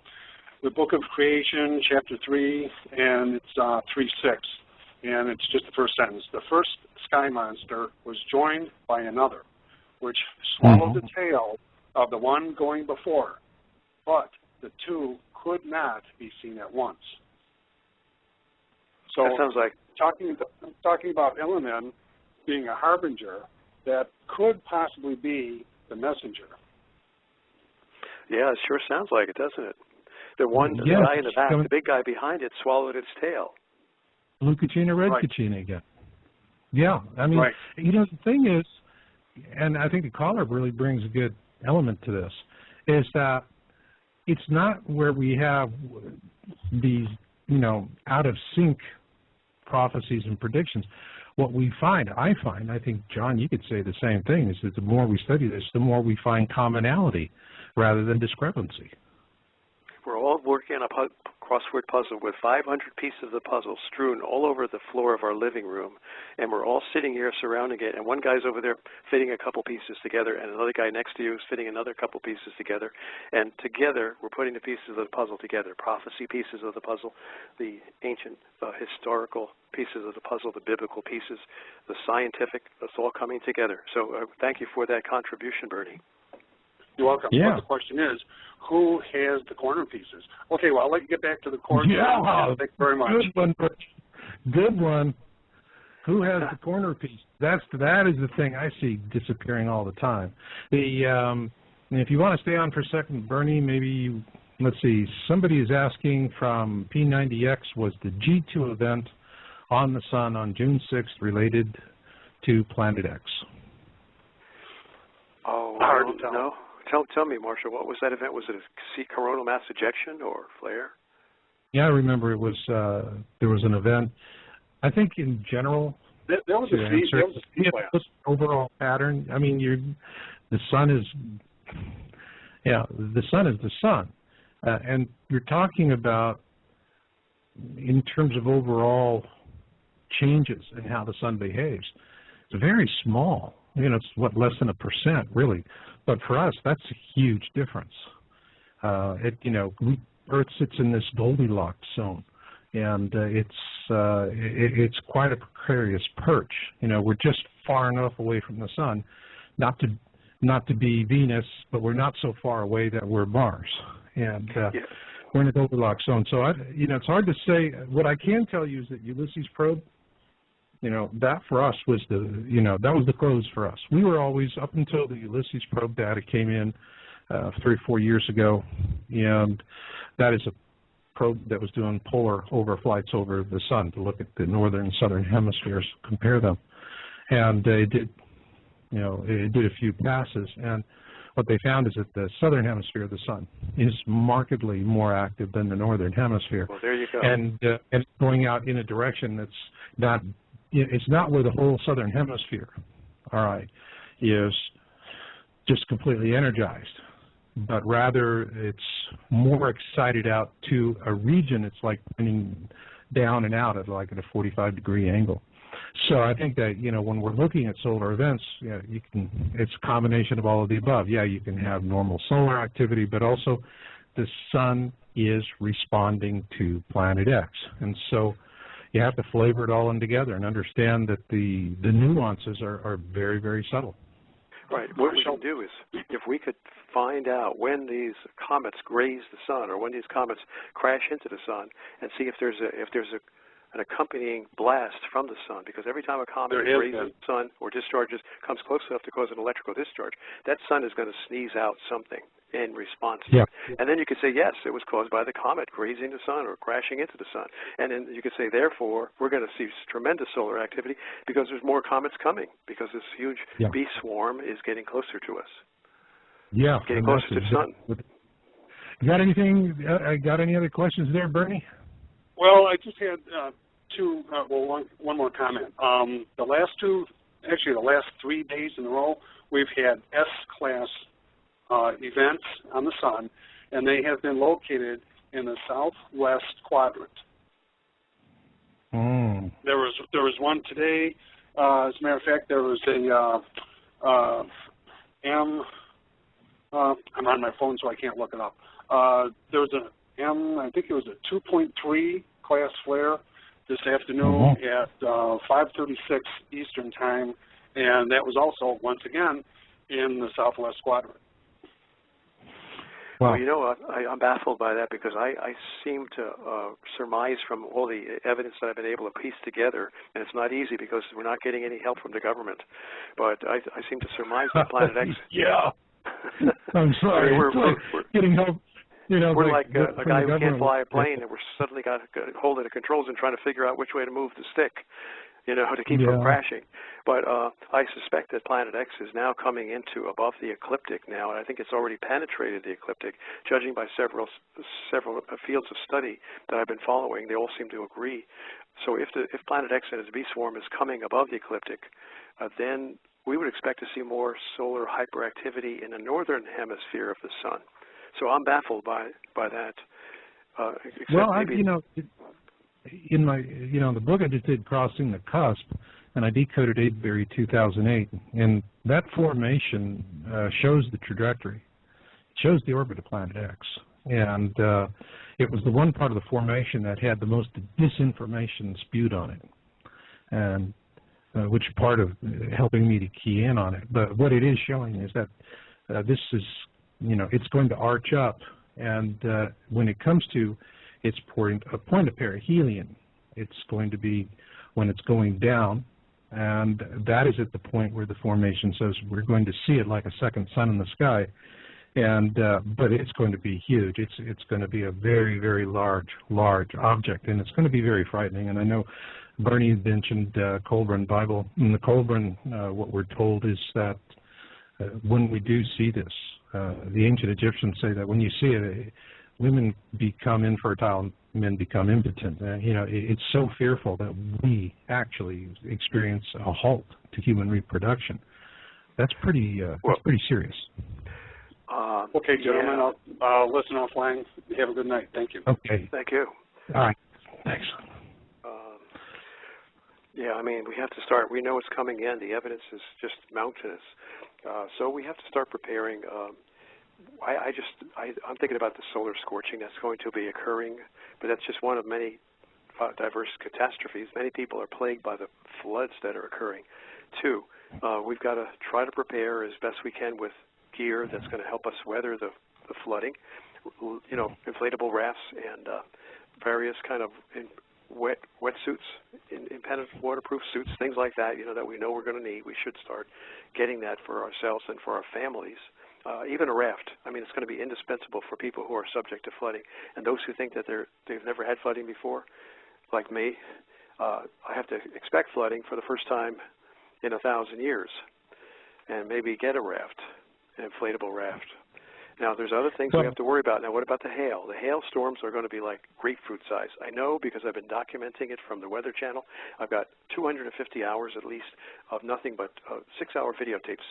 the Book of Creation, Chapter 3, and it's 3:6, and it's just the first sentence. The first sky monster was joined by another, which swallowed the tail of the one going before, but the two could not be seen at once. So that sounds like talking about element being a harbinger, that could possibly be the messenger. Yeah, it sure sounds like it, doesn't it? The guy in the back, the big guy behind it, swallowed its tail. Blue Kachina, red Kachina again. Yeah, I mean, the thing is, and I think the caller really brings a good element to this, is that it's not where we have these, out of sync prophecies and predictions. What we find, I think, John, you could say the same thing, is that the more we study this, the more we find commonality rather than discrepancy. We're all working on a crossword puzzle with 500 pieces of the puzzle strewn all over the floor of our living room, and we're all sitting here surrounding it, and one guy's over there fitting a couple pieces together, and another guy next to you is fitting another couple pieces together, and together we're putting the pieces of the puzzle together, prophecy pieces of the puzzle, the ancient historical pieces of the puzzle, the biblical pieces, the scientific, it's all coming together. So thank you for that contribution, Bernie. You're welcome. Yeah. But the question is, who has the corner pieces? Okay, well, I'll let you get back to the corner. Yeah, thank you very much. Good one. Who has the corner piece? That is the thing I see disappearing all the time. If you want to stay on for a second, Bernie, maybe let's see. Somebody is asking from P90X, was the G2 event on the Sun on June 6th related to Planet X? Oh, hard to tell. No. Tell me, Marshall, what was that event? Was it a coronal mass ejection or flare? Yeah, I remember it was. There was an event. I think in general, there was a blast. Overall pattern. I mean, the sun is the sun, and you're talking about in terms of overall changes in how the sun behaves. It's very small. It's less than 1%, really. But for us, that's a huge difference. Earth sits in this Goldilocks zone, and it's quite a precarious perch. We're just far enough away from the sun, not to be Venus, but we're not so far away that we're Mars, and we're in the Goldilocks zone. So it's hard to say. What I can tell you is that Ulysses probe, that for us was that was the close for us. We were always, up until the Ulysses probe data came in 3 or 4 years ago, and that is a probe that was doing polar overflights over the sun to look at the northern and southern hemispheres, compare them. And it did a few passes, and what they found is that the southern hemisphere of the sun is markedly more active than the northern hemisphere. Well, there you go. And it's going out in a direction that's not. It's not where the whole southern hemisphere, is just completely energized, but rather it's more excited out to a region. It's like pointing down and out at a 45-degree angle. So I think that when we're looking at solar events, it's a combination of all of the above. Yeah, you can have normal solar activity, but also the sun is responding to Planet X, and so you have to flavor it all in together and understand that the nuances are very, very subtle. Right. What we can do is, if we could find out when these comets graze the sun or when these comets crash into the sun, and see if there's an accompanying blast from the sun, because every time a comet grazes the sun or comes close enough to cause an electrical discharge, that sun is going to sneeze out something in response to it. And then you could say, yes, it was caused by the comet grazing the sun or crashing into the sun. And then you could say, therefore, we're going to see tremendous solar activity because there's more comets coming, because this huge bee swarm is getting closer to us. Yeah. Getting closer to the sun. Got anything? Got any other questions there, Bernie? Well, I just had one more comment. The last 3 days in a row, we've had S-class events on the sun, and they have been located in the southwest quadrant. Mm. There was one today. As a matter of fact, there was a I'm on my phone, so I can't look it up. There was I think it was a 2.3 class flare this afternoon at 5:36 Eastern time, and that was also, once again, in the southwest quadrant. Well, you know, I'm baffled by that because I seem to surmise from all the evidence that I've been able to piece together, and it's not easy because we're not getting any help from the government, but I seem to surmise that Planet X... Yeah. I'm sorry. I mean, we're getting help. You know, we're like a guy who can't fly a plane, and we're suddenly got hold of the controls and trying to figure out which way to move the stick, you know, to keep from crashing. But I suspect that Planet X is now coming into above the ecliptic now, and I think it's already penetrated the ecliptic. Judging by several fields of study that I've been following, they all seem to agree. So if Planet X and its B swarm is coming above the ecliptic, then we would expect to see more solar hyperactivity in the northern hemisphere of the sun. So I'm baffled by that. Well, you know, in my, you know, the book I just did, Crossing the Cusp, and I decoded Avebury 2008, and that formation shows the trajectory. It shows the orbit of Planet X, and it was the one part of the formation that had the most disinformation spewed on it, and which part of helping me to key in on it. But what it is showing is that this is, you know, it's going to arch up, and when it comes to its point of perihelion, it's going to be when it's going down, and that is at the point where the formation says we're going to see it like a second sun in the sky, and but it's going to be huge. It's going to be a very, very large object, and it's going to be very frightening. And I know Bernie mentioned Colburn Bible. In the Colburn, what we're told is that when we do see this, the ancient Egyptians say that when you see it, women become infertile, men become impotent. You know, it's so fearful that we actually experience a halt to human reproduction. That's pretty serious. Okay, gentlemen, I'll listen offline. Have a good night. Thank you. Okay. Thank you. All right. Thanks. Yeah, I mean, we have to start. We know it's coming in. The evidence is just mountainous. So we have to start preparing. I'm thinking about the solar scorching that's going to be occurring, but that's just one of many diverse catastrophes. Many people are plagued by the floods that are occurring. Two, we've got to try to prepare as best we can with gear that's going to help us weather the flooding. You know, inflatable rafts and various kind of wetsuits, impenetrable waterproof suits, things like that, you know, that we know we're going to need. We should start getting that for ourselves and for our families. Even a raft. I mean, it's going to be indispensable for people who are subject to flooding. And those who think that they've never had flooding before, like me, I have to expect flooding for the first time in 1,000 years and maybe get a raft, an inflatable raft. Now, there's other things we have to worry about. Now, what about the hail? The hail storms are going to be like grapefruit size. I know because I've been documenting it from the Weather Channel. I've got 250 hours at least of nothing but 6-hour videotapes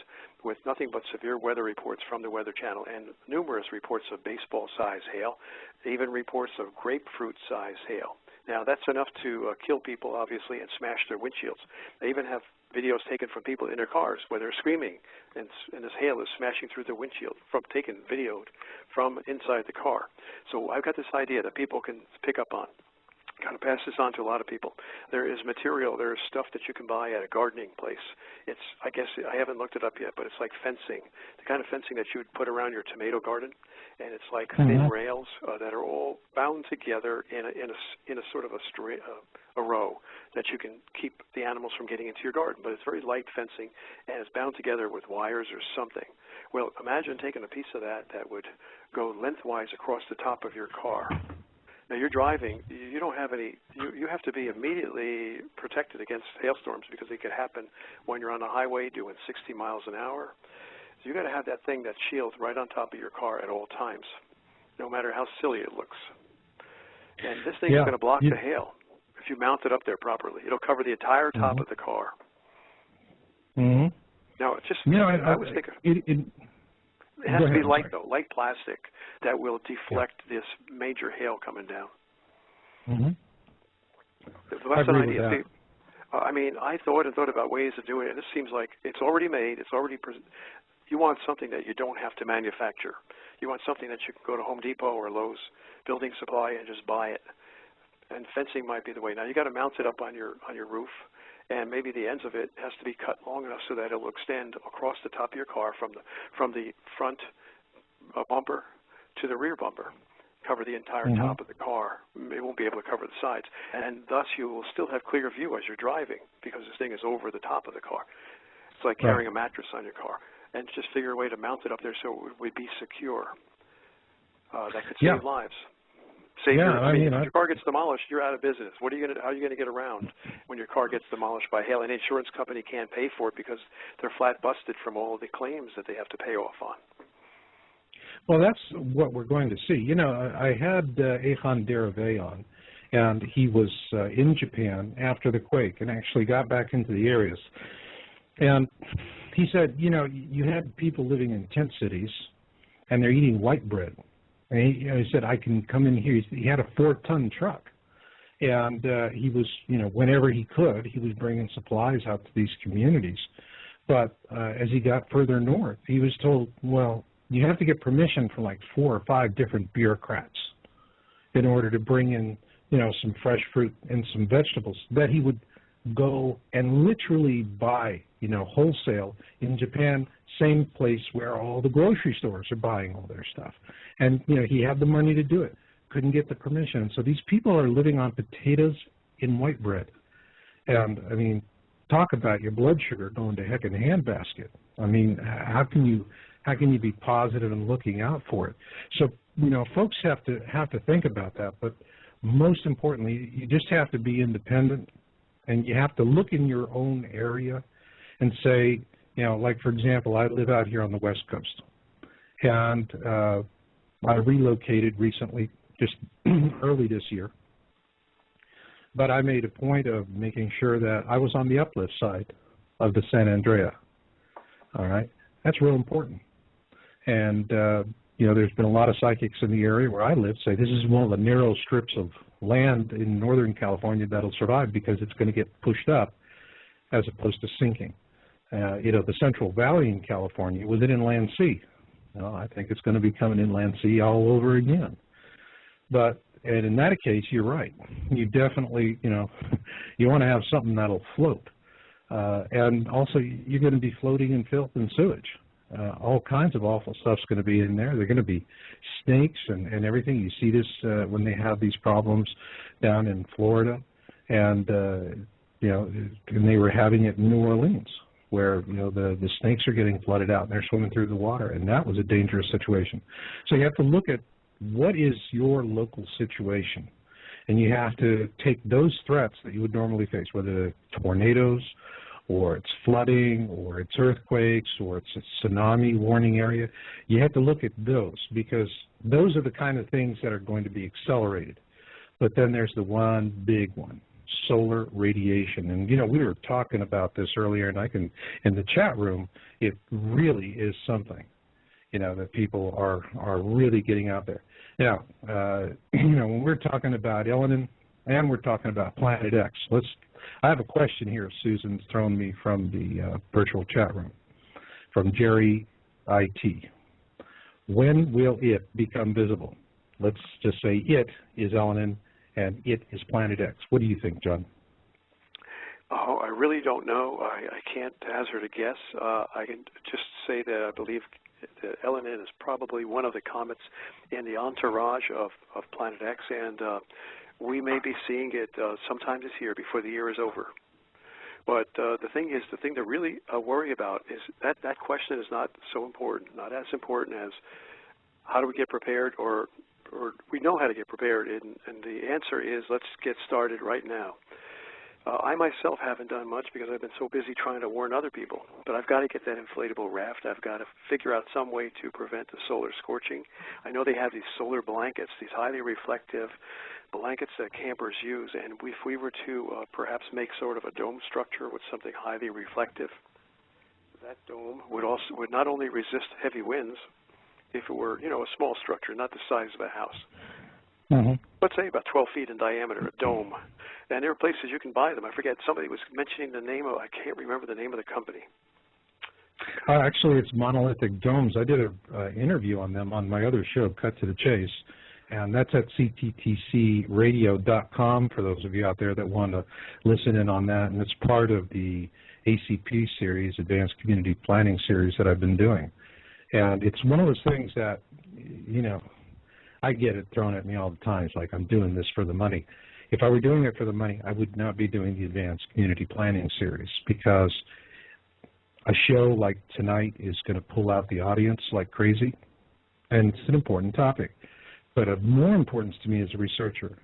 with nothing but severe weather reports from the Weather Channel and numerous reports of baseball-size hail, even reports of grapefruit-size hail. Now, that's enough to kill people, obviously, and smash their windshields. They even have videos taken from people in their cars where they're screaming and this hail is smashing through their windshield, videoed from inside the car. So I've got this idea that people can pick up on. Got to pass this on to a lot of people. There is material, there is stuff that you can buy at a gardening place. It's, I guess, I haven't looked it up yet, but it's like fencing, the kind of fencing that you would put around your tomato garden, and it's like thin rails that are all bound together in a sort of a row that you can keep the animals from getting into your garden. But it's very light fencing, and it's bound together with wires or something. Well, imagine taking a piece of that would go lengthwise across the top of your car. Now, you're driving, you don't have any, you have to be immediately protected against hailstorms because they could happen when you're on the highway doing 60 miles an hour. So you've got to have that thing that shields right on top of your car at all times. no matter how silly it looks. And this thing is going to block the hail if you mount it up there properly. It'll cover the entire top of the car. Now, it's just, I was thinking, it has to be light, though, light plastic that will deflect this major hail coming down. That's an idea. I mean, I thought about ways of doing it. This seems like it's already made. It's already you want something that you don't have to manufacture. You want something that you can go to Home Depot or Lowe's Building Supply and just buy it. And fencing might be the way. Now, you got to mount it up on your roof, and maybe the ends of it has to be cut long enough so that it will extend across the top of your car from the front bumper to the rear bumper. Cover the entire top of the car. It won't be able to cover the sides. And thus you will still have clear view as you're driving because this thing is over the top of the car. It's like carrying a mattress on your car. And just figure a way to mount it up there so it would be secure. That could save lives. Save I mean, if your car gets demolished, you're out of business. How are you going to get around when your car gets demolished by hail? An insurance company can't pay for it because they're flat busted from all the claims that they have to pay off on. Well, that's what we're going to see. I had Ehan Derave on, and he was in Japan after the quake and actually got back into the areas. And he said, you had people living in tent cities, and they're eating white bread. And he said, I can come in here. He had a 4-ton truck. And he was, whenever he could, he was bringing supplies out to these communities. But as he got further north, he was told, well, you have to get permission from like 4 or 5 different bureaucrats in order to bring in, some fresh fruit and some vegetables that he would go and literally buy, wholesale in Japan, same place where all the grocery stores are buying all their stuff. And, he had the money to do it, couldn't get the permission. And so these people are living on potatoes in white bread. And, I mean, talk about your blood sugar going to heck in a handbasket. I mean, how can you be positive and looking out for it? So, folks have to think about that. But most importantly, you just have to be independent, and you have to look in your own area and say, like, for example, I live out here on the West Coast, and I relocated recently, just early this year. But I made a point of making sure that I was on the uplift side of the San Andrea. All right? That's real important. And, there's been a lot of psychics in the area where I live say this is one of the narrow strips of land in Northern California that'll survive because it's going to get pushed up as opposed to sinking. The Central Valley in California was an inland sea. I think it's going to become an inland sea all over again. And in that case, you're right. You definitely, you want to have something that'll float. And also, you're going to be floating in filth and sewage. All kinds of awful stuff's going to be in there. They're going to be snakes and everything. You see this when they have these problems down in Florida. And, and they were having it in New Orleans, where, the snakes are getting flooded out and they're swimming through the water. And that was a dangerous situation. So you have to look at what is your local situation, and you have to take those threats that you would normally face, whether it's tornadoes or it's flooding or it's earthquakes or it's a tsunami warning area. You have to look at those because those are the kind of things that are going to be accelerated. But then there's the one big one, solar radiation. And, we were talking about this earlier, and in the chat room, it really is something. That people are really getting out there. Now, when we're talking about Elenin and we're talking about Planet X, I have a question here Susan's thrown me from the virtual chat room, from Jerry IT. When will it become visible? Let's just say it is Elenin and it is Planet X. What do you think, John? Oh, I really don't know. I can't hazard a guess. I can just say that I believe that Elenin is probably one of the comets in the entourage of Planet X, and we may be seeing it sometime this year before the year is over. But the thing to really worry about is that question is not so important, not as important as how do we get prepared, or we know how to get prepared, and the answer is let's get started right now. I myself haven't done much because I've been so busy trying to warn other people. But I've got to get that inflatable raft. I've got to figure out some way to prevent the solar scorching. I know they have these solar blankets, these highly reflective blankets that campers use. And if we were to perhaps make sort of a dome structure with something highly reflective, that dome would not only resist heavy winds, if it were, you know, a small structure, not the size of a house. Mm-hmm. Let's say about 12 feet in diameter, a dome. And there are places you can buy them. I forget, somebody was mentioning the name of, I can't remember the name of the company. Actually, it's Monolithic Domes. I did an interview on them on my other show, Cut to the Chase, and that's at cttcradio.com for those of you out there that want to listen in on that. And it's part of the ACP series, Advanced Community Planning series that I've been doing. And it's one of those things that, you know, I get it thrown at me all the time. It's like, I'm doing this for the money. If I were doing it for the money, I would not be doing the Advanced Community Planning series, because a show like tonight is going to pull out the audience like crazy, and it's an important topic. But of more importance to me as a researcher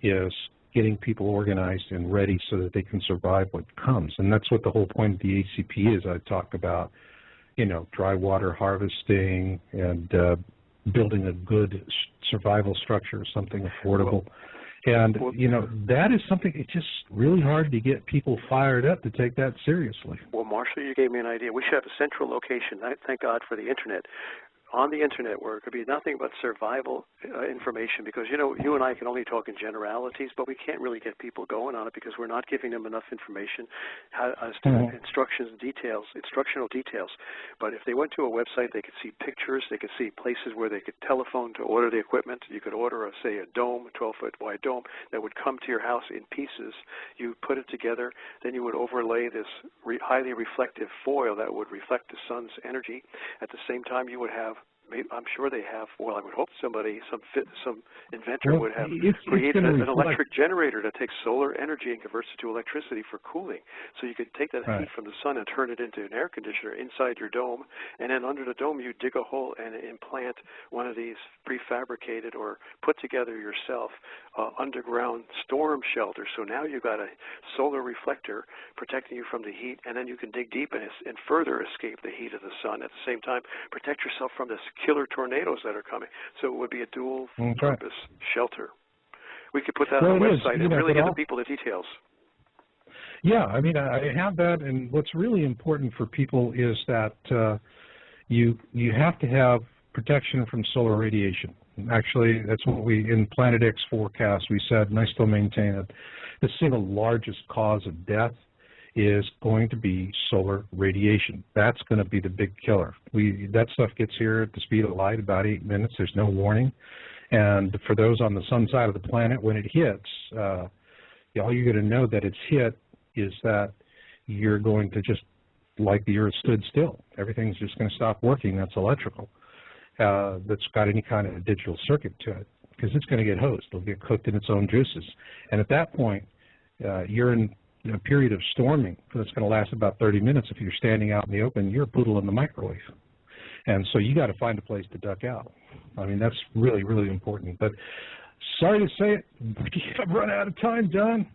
is getting people organized and ready so that they can survive what comes. And that's what the whole point of the ACP is. I talk about, you know, dry water harvesting and building a good survival structure, something affordable. And, you know, that is something, it's just really hard to get people fired up to take that seriously. Well, Marshall, you gave me an idea. We should have a central location. Thank God for the Internet. On the Internet, where it could be nothing but survival information, because, you know, you and I can only talk in generalities, but we can't really get people going on it because we're not giving them enough information as to instructional details. But if they went to a website, they could see pictures, they could see places where they could telephone to order the equipment. You could order, say, a dome, a 12-foot wide dome that would come to your house in pieces. You put it together, then you would overlay this highly reflective foil that would reflect the sun's energy. At the same time, you would have, I'm sure they have, well, I would hope some inventor would have created an electric generator that takes solar energy and converts it to electricity for cooling. So you could take that heat from the sun and turn it into an air conditioner inside your dome, and then under the dome you dig a hole and implant one of these prefabricated or put together yourself underground storm shelters. So now you've got a solar reflector protecting you from the heat, and then you can dig deep and further escape the heat of the sun. At the same time, protect yourself from this killer tornadoes that are coming. So it would be a dual-purpose shelter. We could put that on the website and really give the people the details. Yeah, I mean, I have that, and what's really important for people is that you have to have protection from solar radiation. Actually, that's what we, in Planet X forecast, we said, and I still maintain it, the single largest cause of death is going to be solar radiation. That's going to be the big killer. That stuff gets here at the speed of light, about 8 minutes. There's no warning. And for those on the sun side of the planet, when it hits, all you're going to know that it's hit is that you're going to just, like the Earth stood still. Everything's just going to stop working. That's electrical. That's got any kind of digital circuit to it, because it's going to get hosed. It'll get cooked in its own juices. And at that point, you're in a period of storming that's going to last about 30 minutes. If you're standing out in the open, you're a poodle in the microwave. And so you got to find a place to duck out. I mean, that's really, really important. But sorry to say it, I've run out of time, John.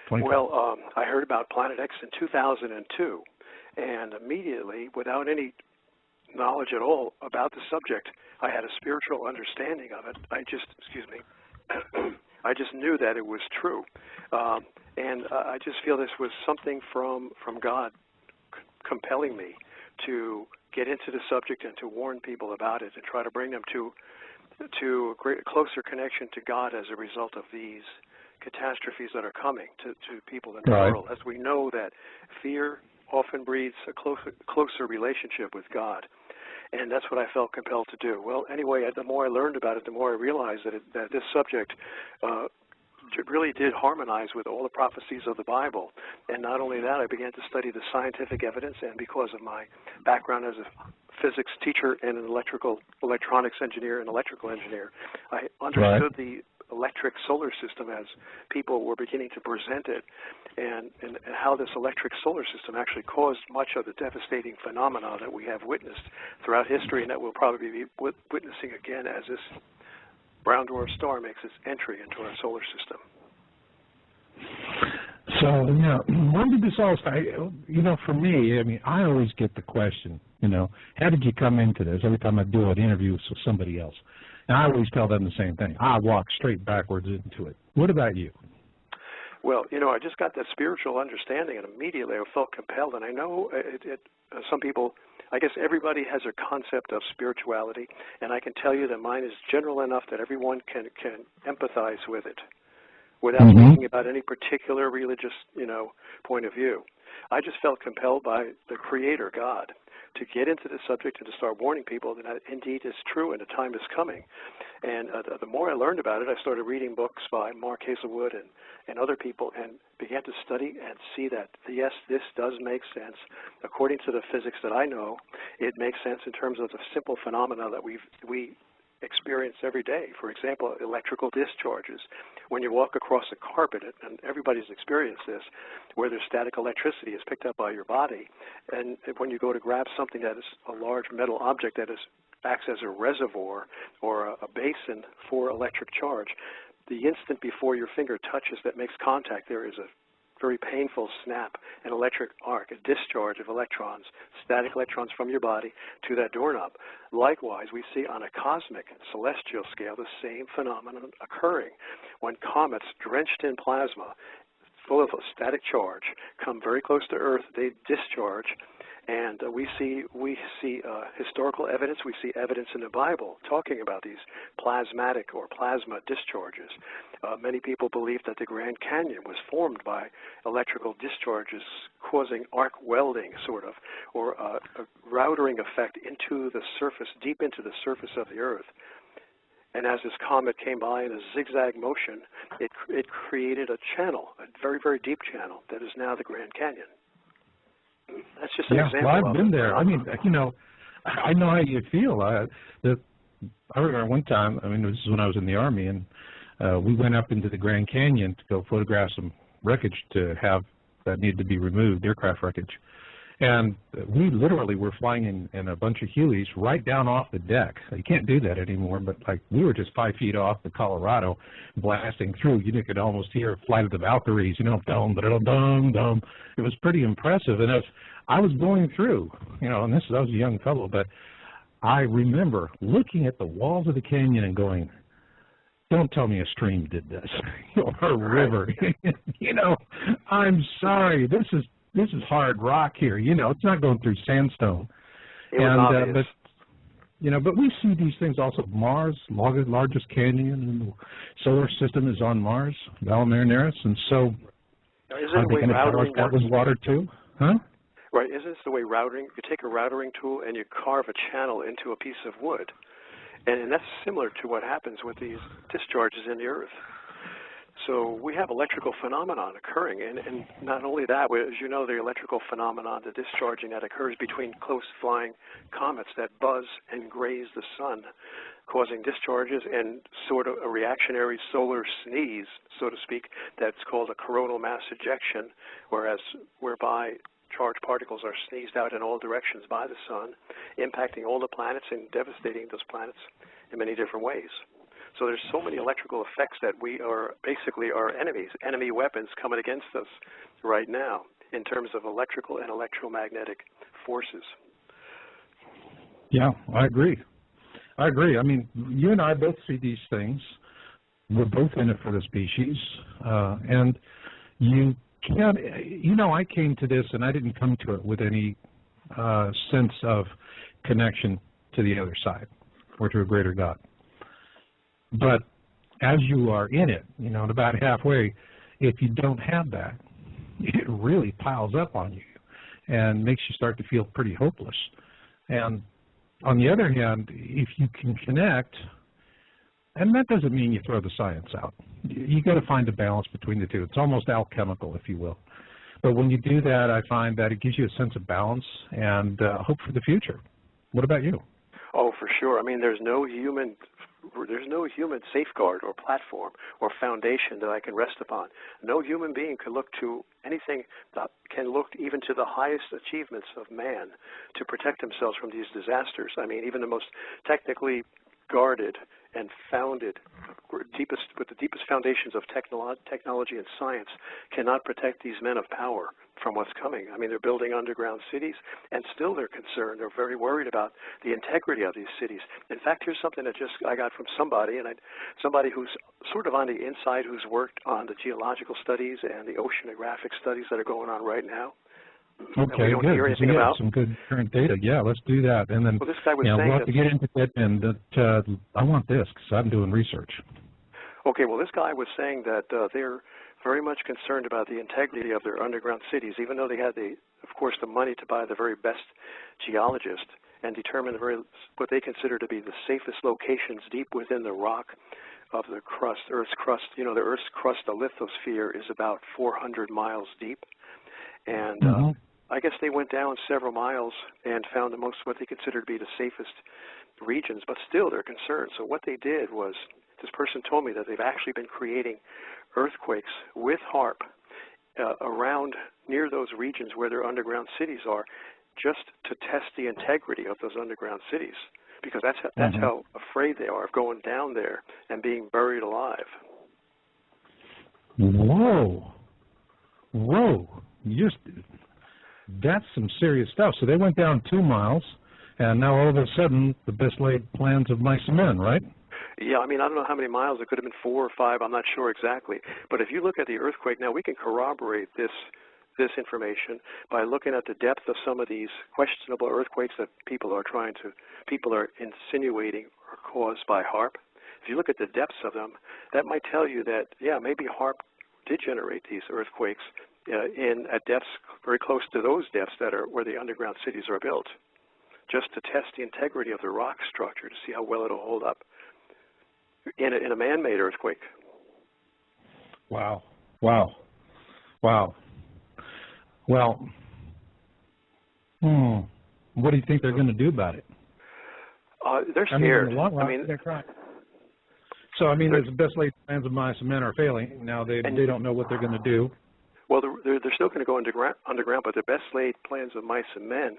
Well, I heard about Planet X in 2002, and immediately, without any knowledge at all about the subject, I had a spiritual understanding of it. I just knew that it was true, and I just feel this was something from God compelling me to get into the subject and to warn people about it and try to bring them to a closer connection to God as a result of these catastrophes that are coming to people in the world. As we know that fear often breeds a closer relationship with God. And that's what I felt compelled to do. Well, anyway, the more I learned about it, the more I realized that this subject really did harmonize with all the prophecies of the Bible. And not only that, I began to study the scientific evidence, and because of my background as a physics teacher and an electronics engineer and electrical engineer, I understood the electric solar system as people were beginning to present it, and how this electric solar system actually caused much of the devastating phenomena that we have witnessed throughout history and that we'll probably be witnessing again as this brown dwarf star makes its entry into our solar system. So, when did this all start? For me, I mean, I always get the question, how did you come into this? Every time I do an interview with somebody else. And I always tell them the same thing. I walk straight backwards into it. What about you? Well, I just got that spiritual understanding, and immediately I felt compelled. And I know some people, I guess everybody has a concept of spirituality, and I can tell you that mine is general enough that everyone can empathize with it without thinking about any particular religious, point of view. I just felt compelled by the Creator, God, to get into the subject and to start warning people that indeed is true and the time is coming. And the more I learned about it, I started reading books by Mark Hazelwood and other people and began to study and see that, yes, this does make sense. According to the physics that I know, it makes sense in terms of the simple phenomena that we experience every day. For example, electrical discharges. When you walk across a carpet, and everybody's experienced this, where there's static electricity is picked up by your body, and when you go to grab something that is a large metal object that acts as a reservoir or a basin for electric charge, the instant before your finger touches that makes contact, there is a very painful snap, an electric arc, a discharge of electrons, static electrons from your body to that doorknob. Likewise, we see on a cosmic, celestial scale the same phenomenon occurring when comets drenched in plasma, full of a static charge, come very close to Earth, they discharge, and we see historical evidence, we see evidence in the Bible talking about these plasmatic or plasma discharges. Many people believe that the Grand Canyon was formed by electrical discharges causing arc welding, sort of, or a routering effect into the surface, deep into the surface of the Earth. And as this comet came by in a zigzag motion, it created a channel, a very, very deep channel that is now the Grand Canyon. That's just an example. Well, I've been there. I mean, I know how you feel. I remember one time, this is when I was in the Army, and we went up into the Grand Canyon to go photograph some wreckage that needed to be removed, aircraft wreckage. And we literally were flying in a bunch of Hueys right down off the deck. You can't do that anymore, but we were just 5 feet off the Colorado, blasting through. You could almost hear Flight of the Valkyries, dum, dum, dum, dum. It was pretty impressive. And as I was going through, and I was a young fellow, but I remember looking at the walls of the canyon and going, don't tell me a stream did this, or a river. I'm sorry, this is hard rock here. It's not going through sandstone. But we see these things also. Mars, largest canyon in the solar system is on Mars, Val Marineris, and so are they going to tell us that was water too? Huh? Right. Isn't this the way routing? You take a routing tool and you carve a channel into a piece of wood, and that's similar to what happens with these discharges in the Earth. So we have electrical phenomenon occurring, and not only that, as you know, the electrical phenomenon, the discharging that occurs between close-flying comets that buzz and graze the sun, causing discharges and sort of a reactionary solar sneeze, so to speak, that's called a coronal mass ejection, whereby charged particles are sneezed out in all directions by the sun, impacting all the planets and devastating those planets in many different ways. So there's so many electrical effects that we are basically our enemies, enemy weapons coming against us right now in terms of electrical and electromagnetic forces. Yeah, I agree. You and I both see these things. We're both in it for the species. And you can't, I came to this and I didn't come to it with any sense of connection to the other side or to a greater God. But as you are in it, about halfway, if you don't have that, it really piles up on you and makes you start to feel pretty hopeless. And on the other hand, if you can connect, and that doesn't mean you throw the science out. You got to find a balance between the two. It's almost alchemical, if you will. But when you do that, I find that it gives you a sense of balance and hope for the future. What about you? Oh, for sure. There's no human safeguard or platform or foundation that I can rest upon. No human being can look to anything that can look even to the highest achievements of man to protect themselves from these disasters. Even the most technically guarded and founded with the deepest foundations of technology and science cannot protect these men of power from what's coming. I mean, they're building underground cities, and still they're concerned. They're very worried about the integrity of these cities. In fact, here's something that I got from somebody, somebody who's sort of on the inside, who's worked on the geological studies and the oceanographic studies that are going on right now. Okay, good. Hear anything about. Some good current data. Yeah, let's do that. And then, well, this guy was saying we'll have to that, get into it, and I want this because I'm doing research. Okay, well, this guy was saying that they're very much concerned about the integrity of their underground cities, even though they had, of course, the money to buy the very best geologists and determine what they consider to be the safest locations deep within the rock of the crust, Earth's crust. You know, the Earth's crust, the lithosphere, is about 400 miles deep. And I guess they went down several miles and found what they consider to be the safest regions, but still they're concerned. So what they did was, this person told me that they've actually been creating earthquakes with HAARP around near those regions where their underground cities are, just to test the integrity of those underground cities, because that's how afraid they are of going down there and being buried alive. Whoa. That's some serious stuff. So they went down 2 miles, and now all of a sudden the best laid plans of mice and men, right? Yeah, I mean, I don't know how many miles. It could have been 4 or 5. I'm not sure exactly. But if you look at the earthquake, now we can corroborate this information by looking at the depth of some of these questionable earthquakes that people are insinuating are caused by HAARP. If you look at the depths of them, that might tell you that, yeah, maybe HAARP did generate these earthquakes at depths very close to those depths that are where the underground cities are built, just to test the integrity of the rock structure to see how well it'll hold up in a man-made earthquake. Wow. Well, what do you think they're going to do about it? They're scared. In the long run, they're crying. So, I mean, the best laid plans of mice and men are failing. Now they don't know what they're going to do. Well, they're still going to go underground, but the best laid plans of mice and men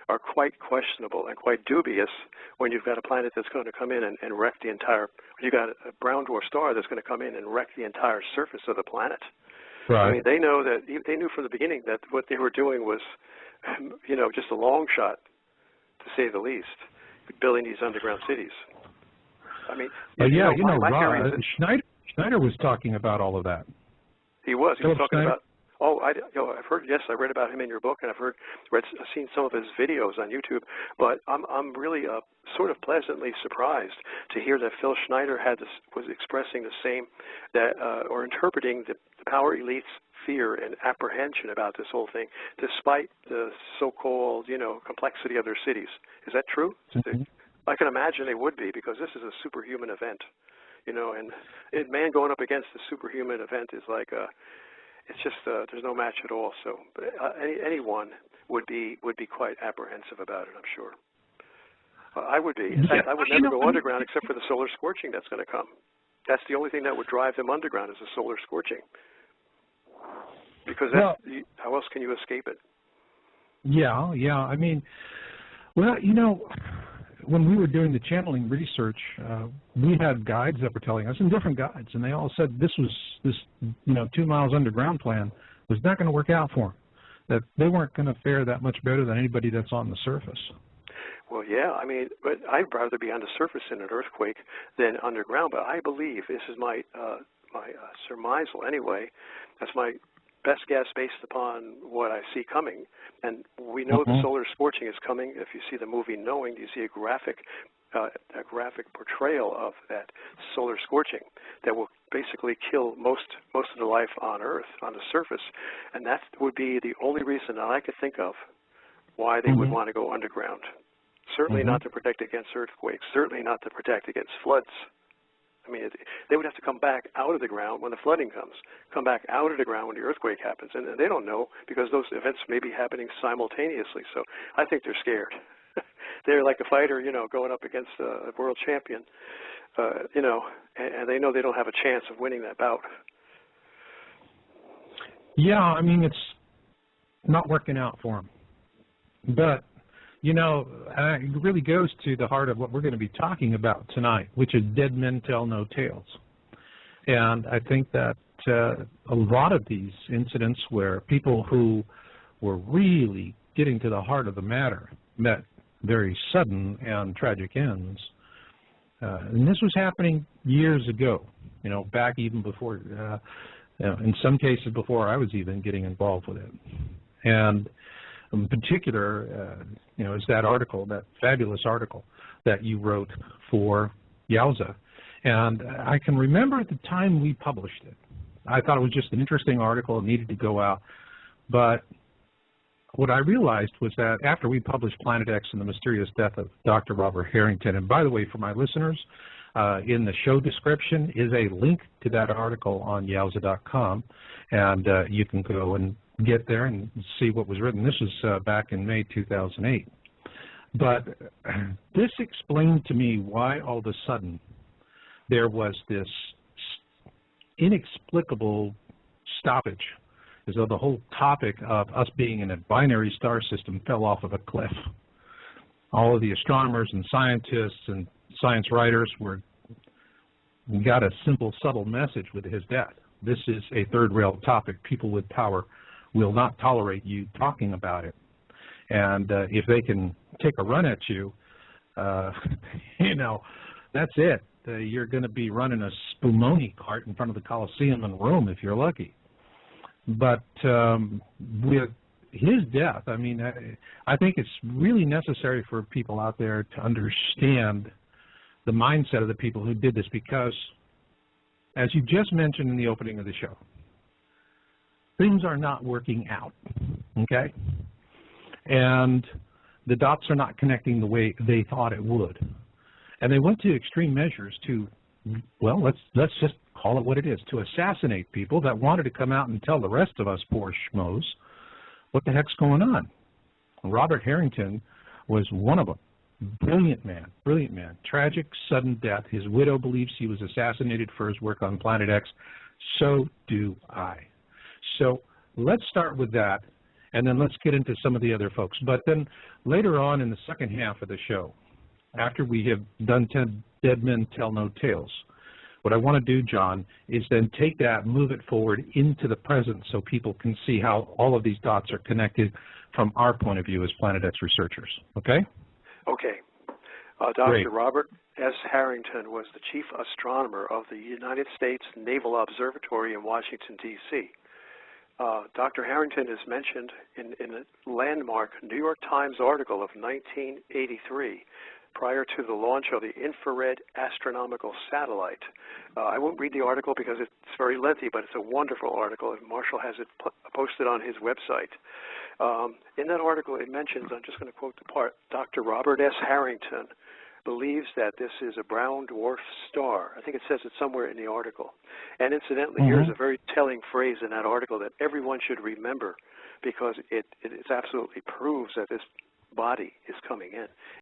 are quite questionable and quite dubious when you've got a planet that's going to come in and wreck the entire, you've got a brown dwarf star that's going to come in and wreck the entire surface of the planet. Right. I mean, they knew from the beginning that what they were doing was, just a long shot, to say the least, building these underground cities. I mean, Schneider was talking about all of that. He was talking about. Oh, I've heard. Yes, I read about him in your book, and I've seen some of his videos on YouTube. But I'm really sort of pleasantly surprised to hear that Phil Schneider was expressing the same or interpreting the power elites' fear and apprehension about this whole thing, despite the so-called complexity of their cities. Is that true? Mm-hmm. I can imagine they would be, because this is a superhuman event, and man going up against a superhuman event is like it's just there's no match at all. So anyone would be quite apprehensive about it, I'm sure. I would be. In fact, I would never go underground except for the solar scorching that's going to come. That's the only thing that would drive them underground, is the solar scorching. Because how else can you escape it? Yeah. I mean, when we were doing the channeling research, we had guides that were telling us, and different guides, and they all said this 2 miles underground plan was not going to work out for them, that they weren't going to fare that much better than anybody that's on the surface. Well, yeah, I mean, but I'd rather be on the surface in an earthquake than underground. But I believe, this is my surmisal anyway, that's my best guess based upon what I see coming. And we know the solar scorching is coming. If you see the movie Knowing, you see a graphic portrayal of that solar scorching that will basically kill most of the life on Earth, on the surface. And that would be the only reason that I could think of why they would want to go underground. Certainly not to protect against earthquakes, certainly not to protect against floods. I mean, they would have to come back out of the ground when the flooding comes, come back out of the ground when the earthquake happens. And they don't know, because those events may be happening simultaneously. So I think they're scared. They're like a fighter, going up against a world champion, and they know they don't have a chance of winning that bout. Yeah, I mean, it's not working out for them. But You know, it really goes to the heart of what we're going to be talking about tonight, which is dead men tell no tales. And I think that a lot of these incidents where people who were really getting to the heart of the matter met very sudden and tragic ends. And this was happening years ago, you know, back even before, in some cases before I was even getting involved with it. And in particular, you know, is that article, that fabulous article that you wrote for Yowza. And I can remember at the time we published it, I thought it was just an interesting article. It needed to go out. But what I realized was that after we published Planet X and the Mysterious Death of Dr. Robert Harrington, and by the way, for my listeners, in the show description is a link to that article on Yowza.com, and you can go and get there and see what was written. This was back in May 2008. But this explained to me why all of a sudden there was this inexplicable stoppage, as though the whole topic of us being in a binary star system fell off of a cliff. All of the astronomers and scientists and science writers got a simple, subtle message with his death. This is a third-rail topic. People with power will not tolerate you talking about it. And if they can take a run at you, you know, that's it. You're going to be running a spumoni cart in front of the Colosseum in Rome if you're lucky. But with his death, I mean, I think it's really necessary for people out there to understand the mindset of the people who did this, because, as you just mentioned in the opening of the show, things are not working out, okay? And the dots are not connecting the way they thought it would. And they went to extreme measures to, well, let's just call it what it is, to assassinate people that wanted to come out and tell the rest of us poor schmoes what the heck's going on. Robert Harrington was one of them. Brilliant man, tragic, sudden death. His widow believes he was assassinated for his work on Planet X. So do I. So let's start with that, and then let's get into some of the other folks. But then later on in the second half of the show, after we have done 10 Dead Men Tell No Tales, what I want to do, John, is then take that, move it forward into the present so people can see how all of these dots are connected from our point of view as Planet X researchers. Okay? Okay. Dr. Robert S. Harrington was the chief astronomer of the United States Naval Observatory in Washington, D.C. Dr. Harrington is mentioned in a landmark New York Times article of 1983, prior to the launch of the infrared astronomical satellite. I won't read the article because it's very lengthy, but it's a wonderful article, and Marshall has it posted on his website. In that article, it mentions, I'm just going to quote the part, Dr. Robert S. Harrington believes that this is a brown dwarf star. I think it says it somewhere in the article. And incidentally, here's a very telling phrase in that article that everyone should remember, because it absolutely proves that this body is coming in.